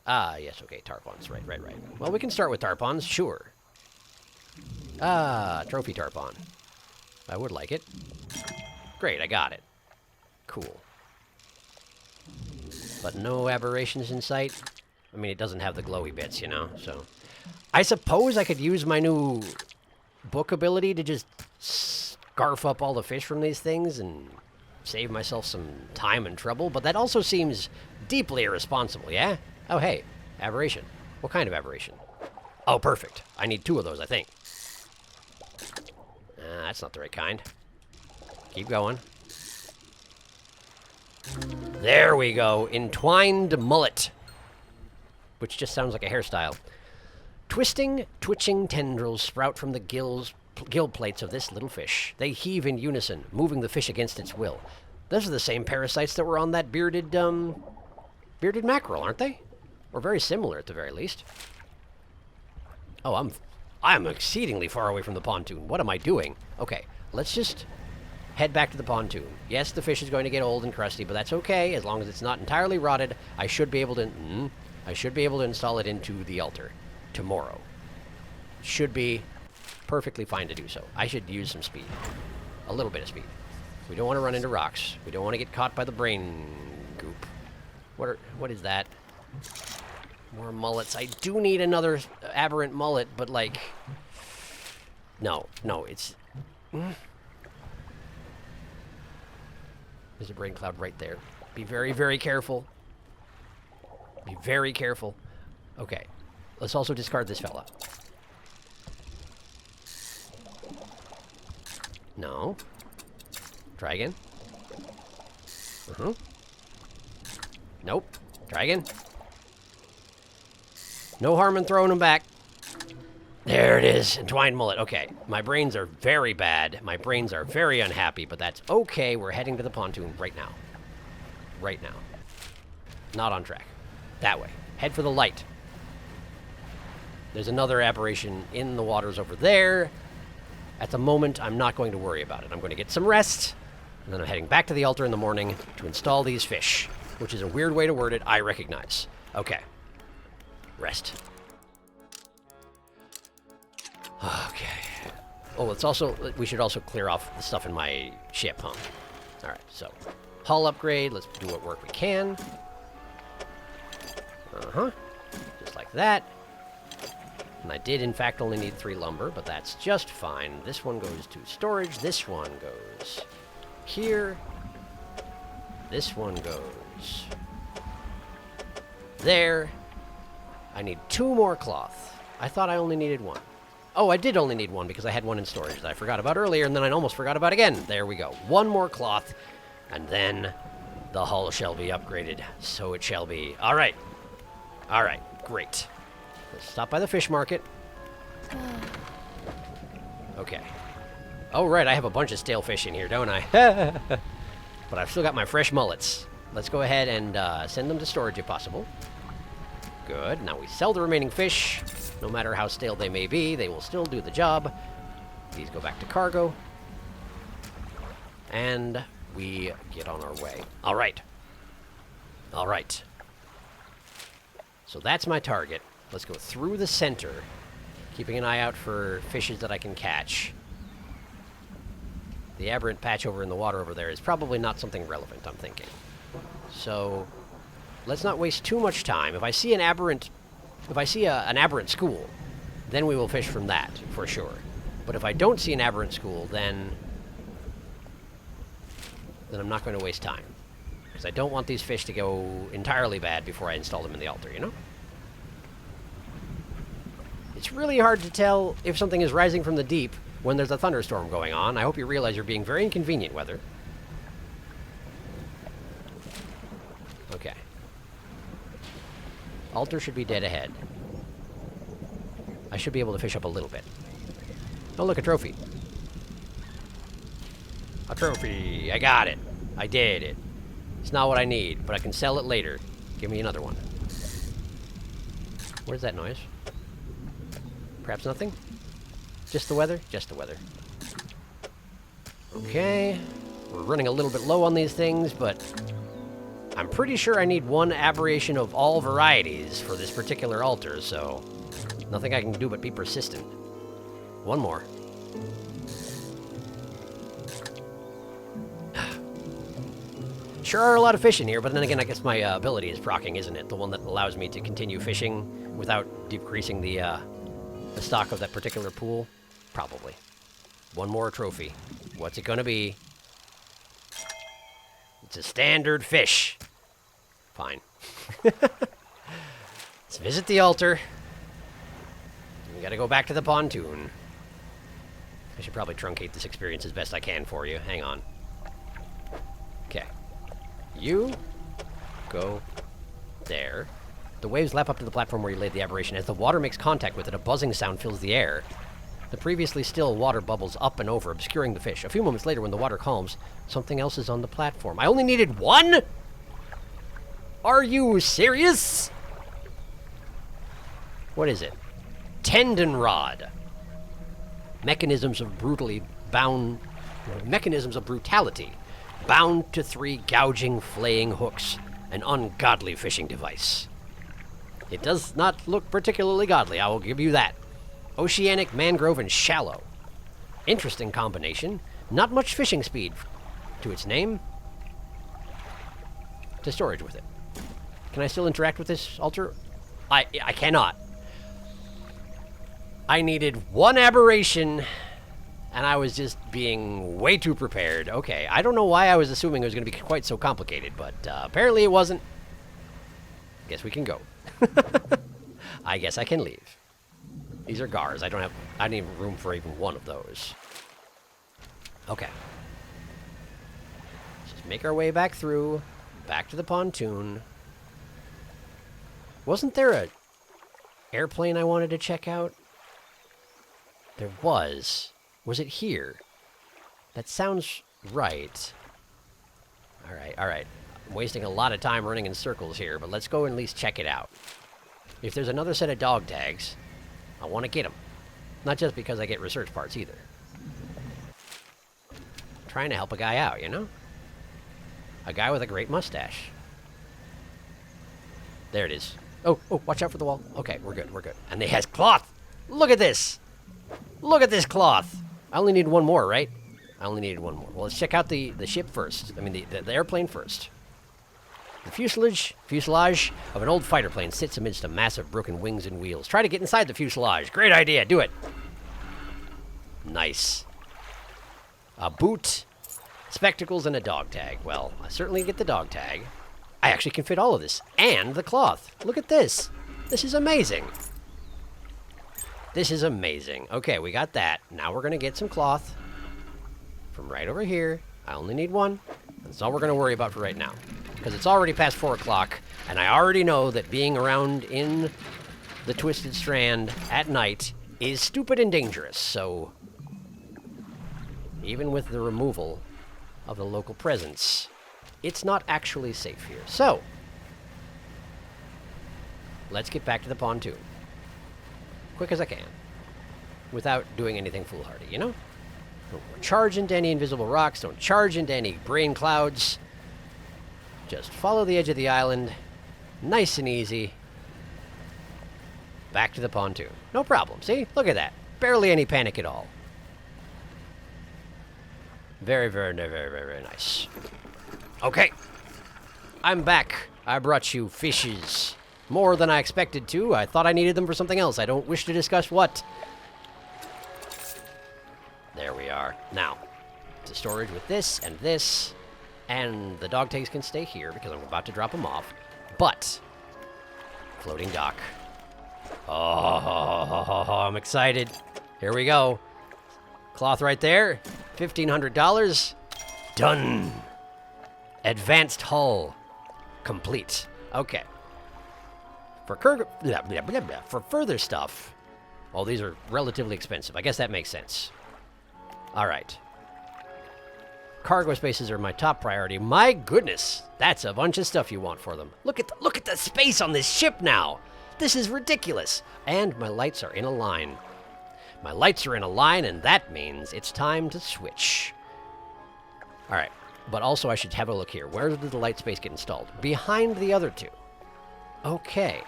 Ah, yes, okay, tarpons. Right. Well, we can start with tarpons, sure. Ah, trophy tarpon. I would like it. Great, I got it. Cool. But no aberrations in sight? I mean, it doesn't have the glowy bits, you know, so... I suppose I could use my new book ability to just scarf up all the fish from these things and save myself some time and trouble, but that also seems deeply irresponsible, yeah? Oh, hey, aberration. What kind of aberration? Oh, perfect. I need 2 of those, I think. That's not the right kind. Keep going. There we go. Entwined mullet. Which just sounds like a hairstyle. Twisting, twitching tendrils sprout from the gill plates of this little fish. They heave in unison, moving the fish against its will. Those are the same parasites that were on that bearded mackerel, aren't they? Or very similar, at the very least. Oh, I'm exceedingly far away from the pontoon. What am I doing? Okay, let's just head back to the pontoon. Yes, the fish is going to get old and crusty, but that's okay. As long as it's not entirely rotted, I should be able to install it into the altar tomorrow. Should be perfectly fine to do so. I should use some speed. A little bit of speed. We don't want to run into rocks. We don't want to get caught by the brain goop. What is that? More mullets. I do need another aberrant mullet, but like... No, it's... There's a brain cloud right there. Be very, very careful. Be very careful. Okay. Let's also discard this fella. No. Try again. Nope. Try again. No harm in throwing them back. There it is. Entwined mullet. Okay. My brains are very bad. My brains are very unhappy, but that's okay. We're heading to the pontoon right now. Right now. Not on track. That way. Head for the light. There's another aberration in the waters over there. At the moment, I'm not going to worry about it. I'm going to get some rest, and then I'm heading back to the altar in the morning to install these fish, which is a weird way to word it, I recognize. Okay. Rest. Okay. Oh, we should also clear off the stuff in my ship, huh? Alright, so, hull upgrade, let's do what work we can. Just like that. And I did, in fact, only need 3 lumber, but that's just fine. This one goes to storage. This one goes here. This one goes there. I need 2 more cloth. I thought I only needed 1. Oh, I did only need 1 because I had 1 in storage that I forgot about earlier, and then I almost forgot about again. There we go. 1 more cloth, and then the hull shall be upgraded. So it shall be. All right. All right. Great. Let's stop by the fish market. Okay. Oh, right, I have a bunch of stale fish in here, don't I? But I've still got my fresh mullets. Let's go ahead and send them to storage if possible. Good. Now we sell the remaining fish. No matter how stale they may be, they will still do the job. These go back to cargo. And we get on our way. All right. All right. So that's my target. Let's go through the center, keeping an eye out for fishes that I can catch. The aberrant patch over in the water over there is probably not something relevant, I'm thinking. So, let's not waste too much time. If I see an aberrant school, then we will fish from that, for sure. But if I don't see an aberrant school, then I'm not going to waste time. Because I don't want these fish to go entirely bad before I install them in the altar, you know? It's really hard to tell if something is rising from the deep when there's a thunderstorm going on. I hope you realize you're being very inconvenient, weather. Okay. Altar should be dead ahead. I should be able to fish up a little bit. Oh, look, a trophy. A trophy. I got it. I did it. It's not what I need, but I can sell it later. Give me another one. Where's that noise? Perhaps nothing? Just the weather? Just the weather. Okay. We're running a little bit low on these things, but I'm pretty sure I need one aberration of all varieties for this particular altar, so nothing I can do but be persistent. One more. Sure are a lot of fish in here, but then again, I guess my ability is proccing, isn't it? The one that allows me to continue fishing without decreasing the stock of that particular pool? Probably. One more trophy. What's it gonna be? It's a standard fish. Fine. Let's visit the altar. We gotta go back to the pontoon. I should probably truncate this experience as best I can for you. Hang on. Okay. You go there. The waves lap up to the platform where you laid the aberration. As the water makes contact with it, a buzzing sound fills the air. The previously still water bubbles up and over, obscuring the fish. A few moments later, when the water calms, something else is on the platform. I only needed one? Are you serious? What is it? Tendon rod. Mechanisms of brutality bound to 3 gouging, flaying hooks. An ungodly fishing device. It does not look particularly godly, I will give you that. Oceanic, mangrove, and shallow. Interesting combination. Not much fishing speed to its name. To storage with it. Can I still interact with this altar? I cannot. I needed one aberration, and I was just being way too prepared. Okay, I don't know why I was assuming it was going to be quite so complicated, but apparently it wasn't. Guess we can go. I guess I can leave. These are gars. I don't need room for even one of those. Okay. Let's just make our way back through, back to the pontoon. Wasn't there a airplane I wanted to check out? There was. Was it here? That sounds right. All right. I'm wasting a lot of time running in circles here, but let's go and at least check it out. If there's another set of dog tags, I want to get them. Not just because I get research parts either. I'm trying to help a guy out, you know? A guy with a great mustache. There it is. Oh, watch out for the wall. Okay, we're good. And it has cloth. Look at this. Look at this cloth. I only need one more, right? I only needed one more. Well, let's check out the ship first. I mean, the airplane first. The fuselage of an old fighter plane sits amidst a mass of broken wings and wheels. Try to get inside the fuselage. Great idea. Do it. Nice. A boot, spectacles, and a dog tag. Well, I certainly get the dog tag. I actually can fit all of this. And the cloth. Look at this. This is amazing. This is amazing. Okay, we got that. Now we're going to get some cloth from right over here. I only need one. That's all we're going to worry about for right now. Because it's already past 4 o'clock, and I already know that being around in the Twisted Strand at night is stupid and dangerous, so even with the removal of the local presence, it's not actually safe here. So, let's get back to the pontoon. Quick as I can. Without doing anything foolhardy, you know? Don't charge into any invisible rocks, don't charge into any brain clouds. Just follow the edge of the island, nice and easy. Back to the pontoon. No problem, see? Look at that. Barely any panic at all. Very, very, very, very, very nice. Okay. I'm back. I brought you fishes. More than I expected to. I thought I needed them for something else. I don't wish to discuss what. There we are. Now, to storage with this and this. And the dog tags can stay here because I'm about to drop them off. But, floating dock. Oh, I'm excited. Here we go. Cloth right there. $1,500. Done. Advanced hull. Complete. Okay. For further stuff. Well, these are relatively expensive. I guess that makes sense. All right. Cargo spaces are my top priority. My goodness, that's a bunch of stuff you want for them. Look at the space on this ship now. This is ridiculous. And my lights are in a line. My lights are in a line, and that means it's time to switch. All right. But also, I should have a look here. Where did the light space get installed? Behind the other two. Okay.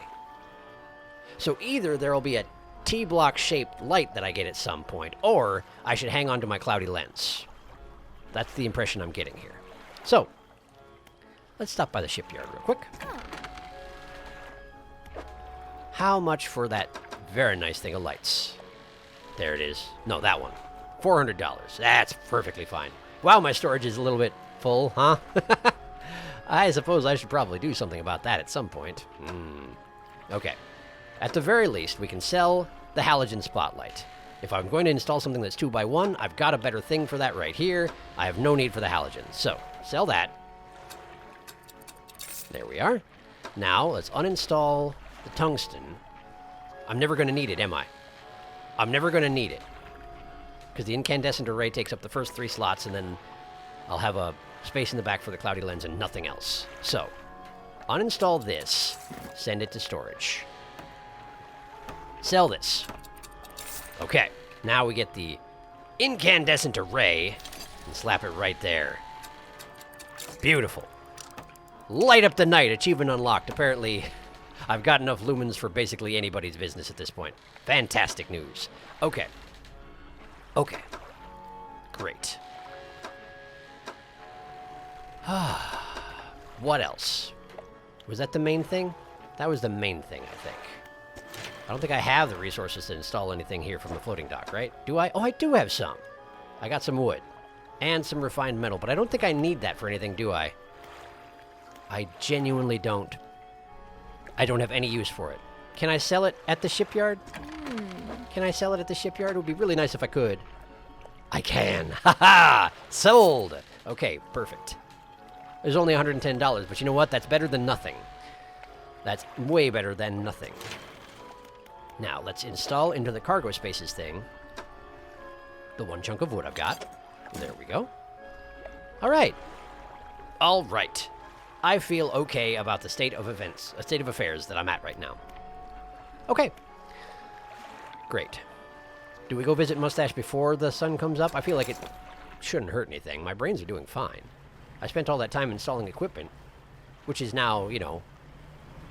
So either there will be a T-block shaped light that I get at some point, or I should hang on to my cloudy lens. That's the impression I'm getting here. So, let's stop by the shipyard real quick. How much for that very nice thing of lights? There it is. No, that one. $400. That's perfectly fine. Wow, my storage is a little bit full, huh? I suppose I should probably do something about that at some point. Okay. At the very least, we can sell the halogen spotlight. If I'm going to install something that's 2x1, I've got a better thing for that right here. I have no need for the halogen. So, sell that. There we are. Now, let's uninstall the tungsten. I'm never going to need it, am I? I'm never going to need it. Because the incandescent array takes up the first 3 slots, and then I'll have a space in the back for the cloudy lens and nothing else. So, uninstall this. Send it to storage. Sell this. Okay, now we get the incandescent array and slap it right there. Beautiful. Light up the night, achievement unlocked. Apparently, I've got enough lumens for basically anybody's business at this point. Fantastic news. Okay. Okay. Great. What else? Was that the main thing? That was the main thing, I think. I don't think I have the resources to install anything here from the floating dock, right? Do I? Oh, I do have some. I got some wood. And some refined metal, but I don't think I need that for anything, do I? I genuinely don't. I don't have any use for it. Can I sell it at the shipyard? Can I sell it at the shipyard? It would be really nice if I could. I can. Ha-ha! Sold! Okay, perfect. There's only $110, but you know what? That's better than nothing. That's way better than nothing. Now, let's install into the cargo spaces thing the one chunk of wood I've got. There we go. All right. All right. I feel okay about the state of affairs that I'm at right now. Okay. Great. Do we go visit Mustache before the sun comes up? I feel like it shouldn't hurt anything. My brains are doing fine. I spent all that time installing equipment, which is now, you know,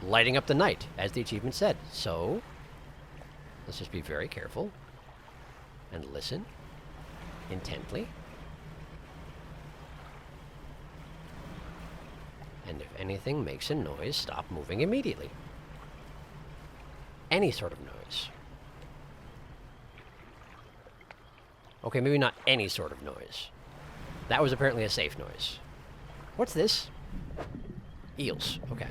lighting up the night, as the achievement said. So, let's just be very careful and listen intently. And if anything makes a noise, stop moving immediately. Any sort of noise. Okay, maybe not any sort of noise. That was apparently a safe noise. What's this? Eels. Okay.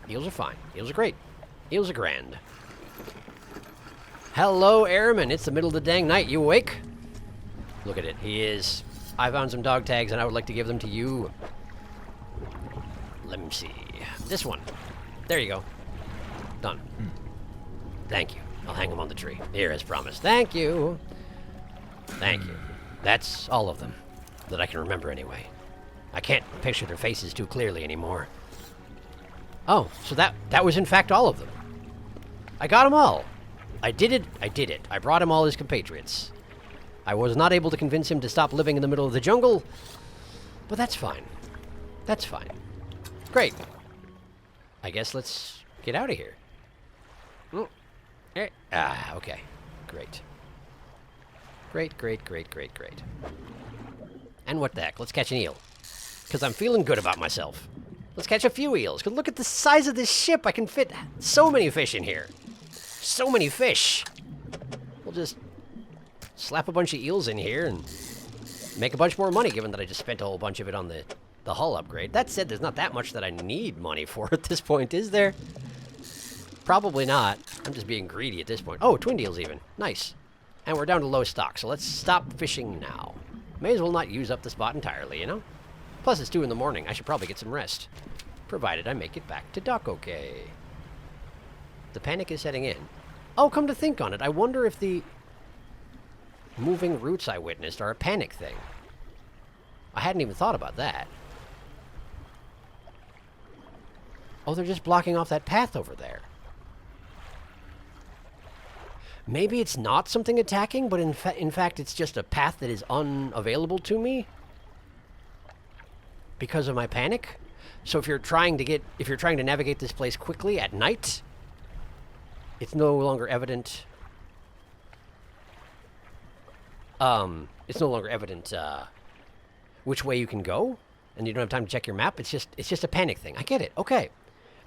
Eels are fine. Eels are great. Eels are grand. Hello, Airman. It's the middle of the dang night. You awake? Look at it. He is. I found some dog tags, and I would like to give them to you. Let me see. This one. There you go. Done. Thank you. I'll hang them on the tree. Here, as promised. Thank you. Thank you. That's all of them. That I can remember anyway. I can't picture their faces too clearly anymore. Oh, so that was in fact all of them. I got them all. I did it. I did it. I brought him all his compatriots. I was not able to convince him to stop living in the middle of the jungle, but that's fine. That's fine. Great. I guess let's get out of here. Okay. Great. Great, great, great, great, great. And what the heck? Let's catch an eel. Because I'm feeling good about myself. Let's catch a few eels. Because look at the size of this ship. I can fit so many fish in here. So many fish. We'll just slap a bunch of eels in here and make a bunch more money, given that I just spent a whole bunch of it on the hull upgrade. That said, there's not that much that I need money for at this point, is there? Probably not. I'm just being greedy at this point. Oh, twin deals even. Nice. And we're down to low stock, so let's stop fishing now. May as well not use up the spot entirely, you know? Plus, it's 2 in the morning. I should probably get some rest. Provided I make it back to dock okay. The panic is setting in. Oh, come to think on it, I wonder if the moving roots I witnessed are a panic thing. I hadn't even thought about that. Oh, they're just blocking off that path over there. Maybe it's not something attacking, but in fact it's just a path that is unavailable to me because of my panic. So if you're trying to navigate this place quickly at night, it's no longer evident. It's no longer evident which way you can go, and you don't have time to check your map. It's just a panic thing. I get it. Okay.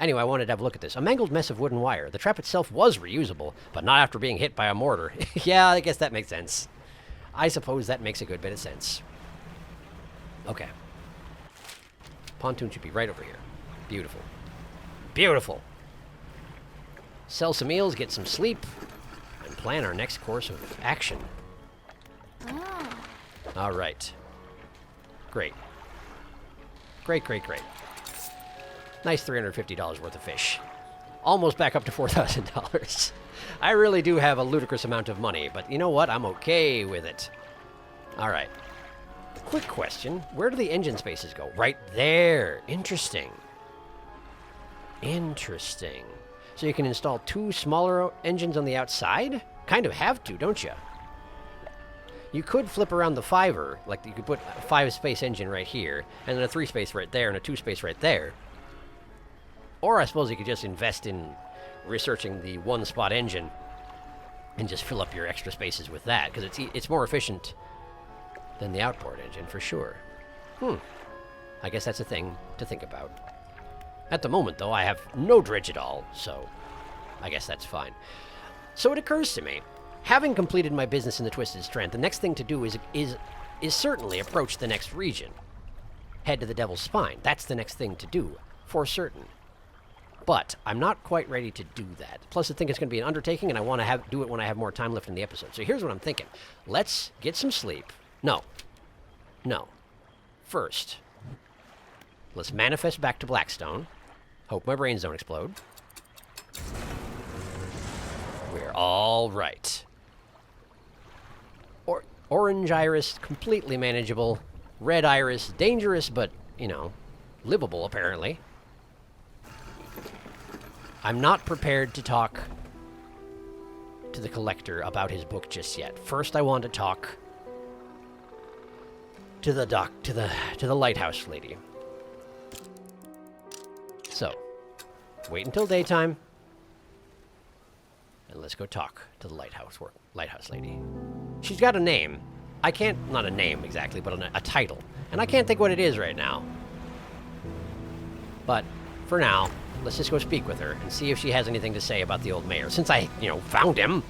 Anyway, I wanted to have a look at this. A mangled mess of wooden wire. The trap itself was reusable, but not after being hit by a mortar. Yeah, I guess that makes sense. I suppose that makes a good bit of sense. Okay. Pontoon should be right over here. Beautiful. Beautiful. Sell some meals, get some sleep, and plan our next course of action. Oh. All right. Great. Great, great, great. Nice $350 worth of fish. Almost back up to $4,000. I really do have a ludicrous amount of money, but you know what? I'm okay with it. All right. Quick question. Where do the engine spaces go? Right there. Interesting. Interesting. So you can install 2 smaller engines on the outside? Kind of have to, don't you? You could flip around the 5-er. Like, you could put a 5-space engine right here, and then a 3-space right there, and a 2-space right there. Or I suppose you could just invest in researching the 1-spot engine and just fill up your extra spaces with that, because it's more efficient than the outboard engine, for sure. I guess that's a thing to think about. At the moment, though, I have no dredge at all, so I guess that's fine. So it occurs to me, having completed my business in the Twisted Strand, the next thing to do is certainly approach the next region. Head to the Devil's Spine. That's the next thing to do, for certain. But I'm not quite ready to do that. Plus, I think it's going to be an undertaking, and I want to do it when I have more time left in the episode. So here's what I'm thinking. Let's get some sleep. No. First, let's manifest back to Blackstone. Hope my brains don't explode. We're all right. Orange iris, completely manageable. Red iris, dangerous, but, livable, apparently. I'm not prepared to talk to the collector about his book just yet. First, I want to talk to the lighthouse lady. So, wait until daytime, and let's go talk to the lighthouse lady. She's got a name. Not a name exactly, but a title. And I can't think what it is right now. But, for now, let's just go speak with her and see if she has anything to say about the old mayor. Since I, found him,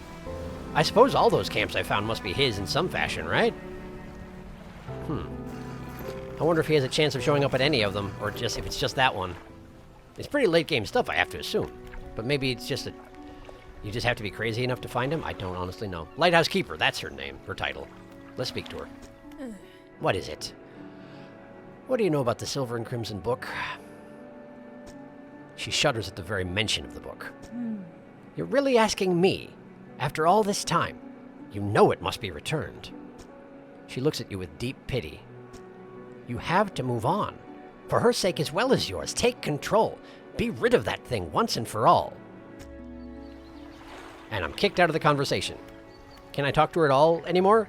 I suppose all those camps I found must be his in some fashion, right? I wonder if he has a chance of showing up at any of them, or if it's just that one. It's pretty late game stuff, I have to assume. But maybe it's just you just have to be crazy enough to find him? I don't honestly know. Lighthouse Keeper, that's her name, her title. Let's speak to her. What is it? What do you know about the Silver and Crimson book? She shudders at the very mention of the book. You're really asking me? After all this time? You know it must be returned. She looks at you with deep pity. You have to move on. For her sake as well as yours, take control. Be rid of that thing once and for all. And I'm kicked out of the conversation. Can I talk to her at all anymore?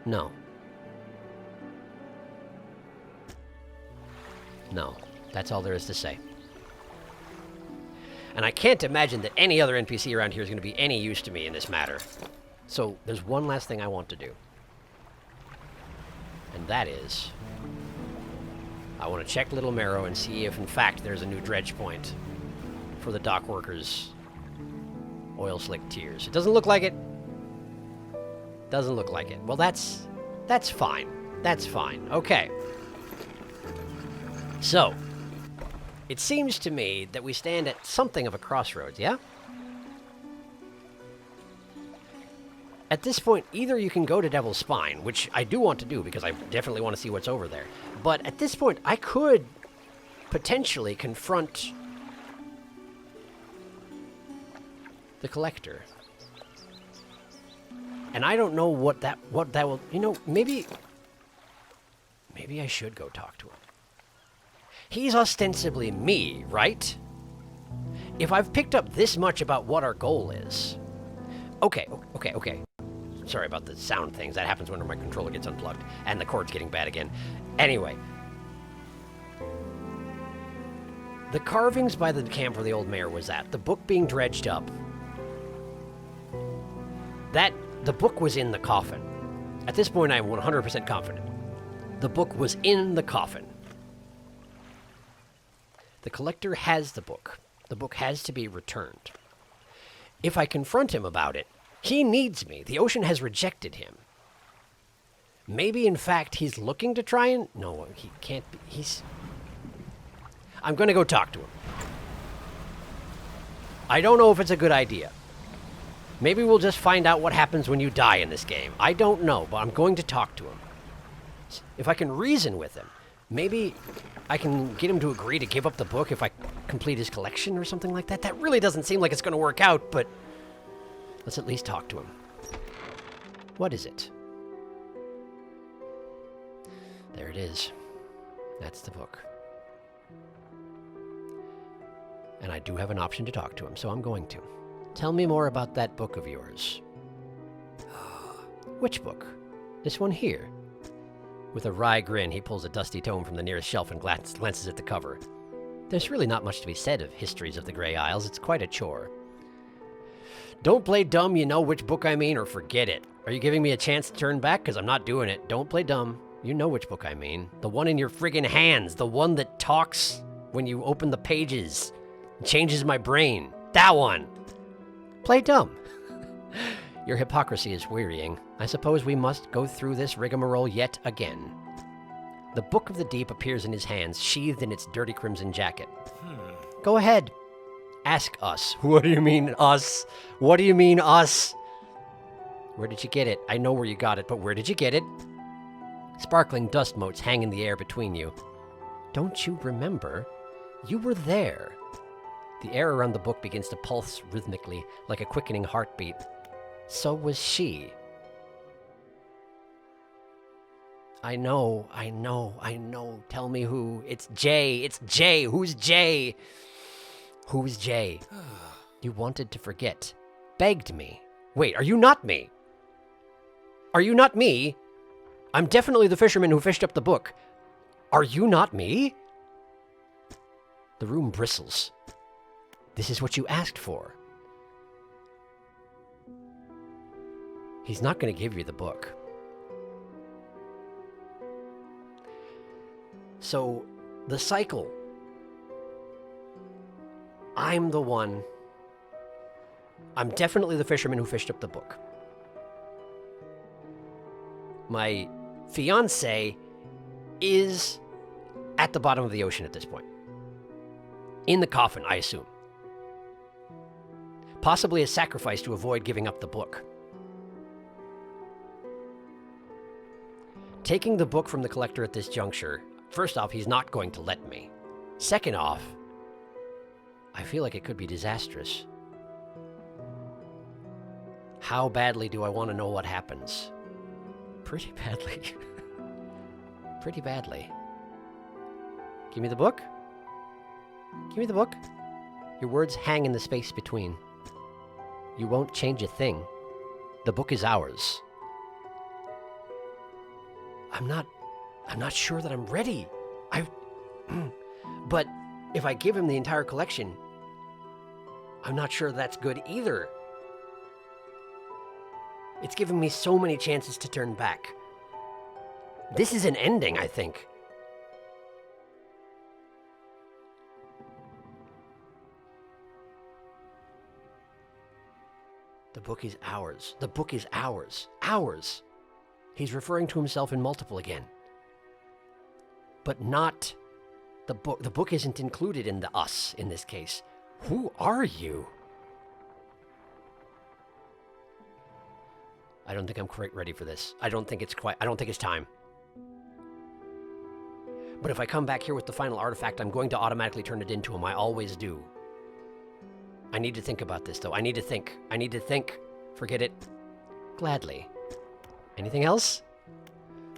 No. No. That's all there is to say. And I can't imagine that any other NPC around here is going to be any use to me in this matter. So there's one last thing I want to do. And that is, I want to check Little Marrow and see if in fact there's a new dredge point for the dock workers' oil slick tiers. It doesn't look like it. Doesn't look like it. Well, that's fine. That's fine. Okay. So, it seems to me that we stand at something of a crossroads, yeah? At this point, either you can go to Devil's Spine, which I do want to do because I definitely want to see what's over there. But at this point, I could potentially confront the collector. And I don't know what that will, maybe I should go talk to him. He's ostensibly me, right? If I've picked up this much about what our goal is, Okay. Sorry about the sound things. That happens when my controller gets unplugged. And the cord's getting bad again. Anyway. The carvings by the camp where the old mayor was at. The book being dredged up. The book was in the coffin. At this point, I'm 100% confident. The book was in the coffin. The collector has the book. The book has to be returned. If I confront him about it, he needs me. The ocean has rejected him. Maybe, in fact, he's looking to try and... No, he can't be... I'm going to go talk to him. I don't know if it's a good idea. Maybe we'll just find out what happens when you die in this game. I don't know, but I'm going to talk to him. If I can reason with him, maybe I can get him to agree to give up the book if I complete his collection or something like that. That really doesn't seem like it's going to work out, but let's at least talk to him. What is it? There it is. That's the book. And I do have an option to talk to him, so I'm going to. Tell me more about that book of yours. Which book? This one here. With a wry grin, he pulls a dusty tome from the nearest shelf and glances at the cover. There's really not much to be said of Histories of the Grey Isles. It's quite a chore. Don't play dumb, you know which book I mean, or forget it. Are you giving me a chance to turn back? Because I'm not doing it. Don't play dumb. You know which book I mean. The one in your friggin' hands. The one that talks when you open the pages. Changes my brain. That one. Play dumb. Your hypocrisy is wearying. I suppose we must go through this rigmarole yet again. The Book of the Deep appears in his hands, sheathed in its dirty crimson jacket. Go ahead. Ask us. What do you mean, us? What do you mean, us? Where did you get it? I know where you got it, but where did you get it? Sparkling dust motes hang in the air between you. Don't you remember? You were there. The air around the book begins to pulse rhythmically, like a quickening heartbeat. So was she. I know. Tell me who. It's Jay. Who's Jay? Who's Jay? You wanted to forget. Begged me. Wait, are you not me? Are you not me? I'm definitely the fisherman who fished up the book. Are you not me? The room bristles. This is what you asked for. He's not going to give you the book. So, the cycle. I'm the one. I'm definitely the fisherman who fished up the book. My fiancé is at the bottom of the ocean at this point. In the coffin, I assume. Possibly a sacrifice to avoid giving up the book. Taking the book from the collector at this juncture, first off, he's not going to let me. Second off, I feel like it could be disastrous. How badly do I want to know what happens? Pretty badly. Pretty badly. Give me the book? Give me the book. Your words hang in the space between. You won't change a thing. The book is ours. I'm not sure that I'm ready. But if I give him the entire collection, I'm not sure that's good either. It's given me so many chances to turn back. This is an ending, I think. The book is ours. The book is ours. Ours. He's referring to himself in multiple again. But not the book. The book isn't included in the us in this case. Who are you? I don't think I'm quite ready for this. I don't think it's time. But if I come back here with the final artifact, I'm going to automatically turn it into him. I always do. I need to think about this, though. I need to think. Forget it. Gladly. Anything else?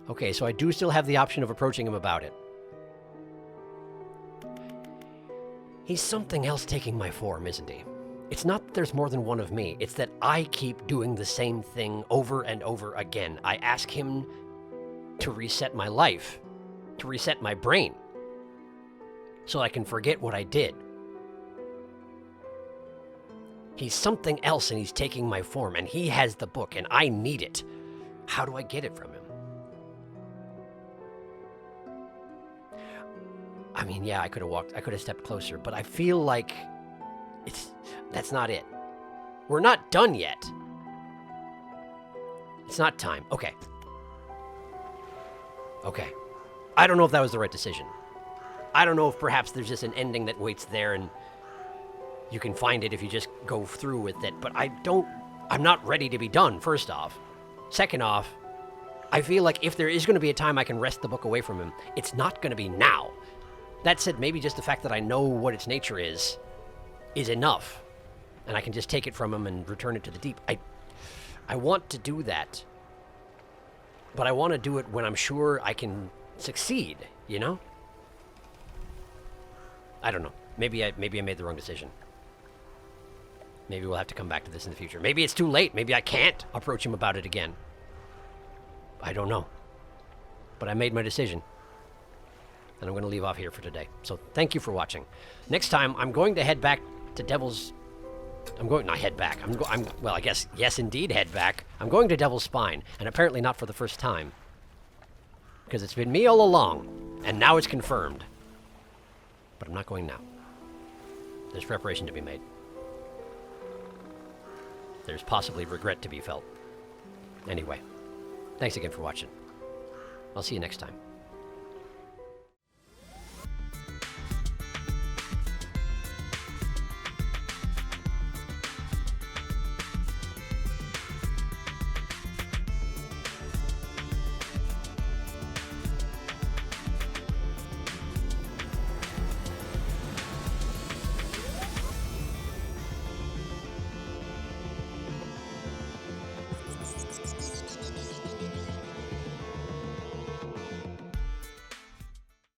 Okay, so I do still have the option of approaching him about it. He's something else taking my form, isn't he? It's not that there's more than one of me. It's that I keep doing the same thing over and over again. I ask him to reset my life, to reset my brain, so I can forget what I did. He's something else and he's taking my form, and he has the book and I need it. How do I get it from him? I mean, yeah, I could have stepped closer, but I feel like that's not it. We're not done yet. It's not time. Okay. Okay. I don't know if that was the right decision. I don't know if perhaps there's just an ending that waits there and you can find it if you just go through with it, but I'm not ready to be done, first off. Second off, I feel like if there is going to be a time I can wrest the book away from him, it's not going to be now. That said, maybe just the fact that I know what its nature is enough, and I can just take it from him and return it to the deep. I want to do that, but I want to do it when I'm sure I can succeed, you know? I don't know. Maybe I made the wrong decision. Maybe we'll have to come back to this in the future. Maybe it's too late. Maybe I can't approach him about it again. I don't know. But I made my decision. And I'm going to leave off here for today. So thank you for watching. Next time, I'm going to head back to Devil's... not head back. Well, I guess, yes, indeed, head back. I'm going to Devil's Spine. And apparently not for the first time. Because it's been me all along. And now it's confirmed. But I'm not going now. There's preparation to be made. There's possibly regret to be felt. Anyway, thanks again for watching. I'll see you next time.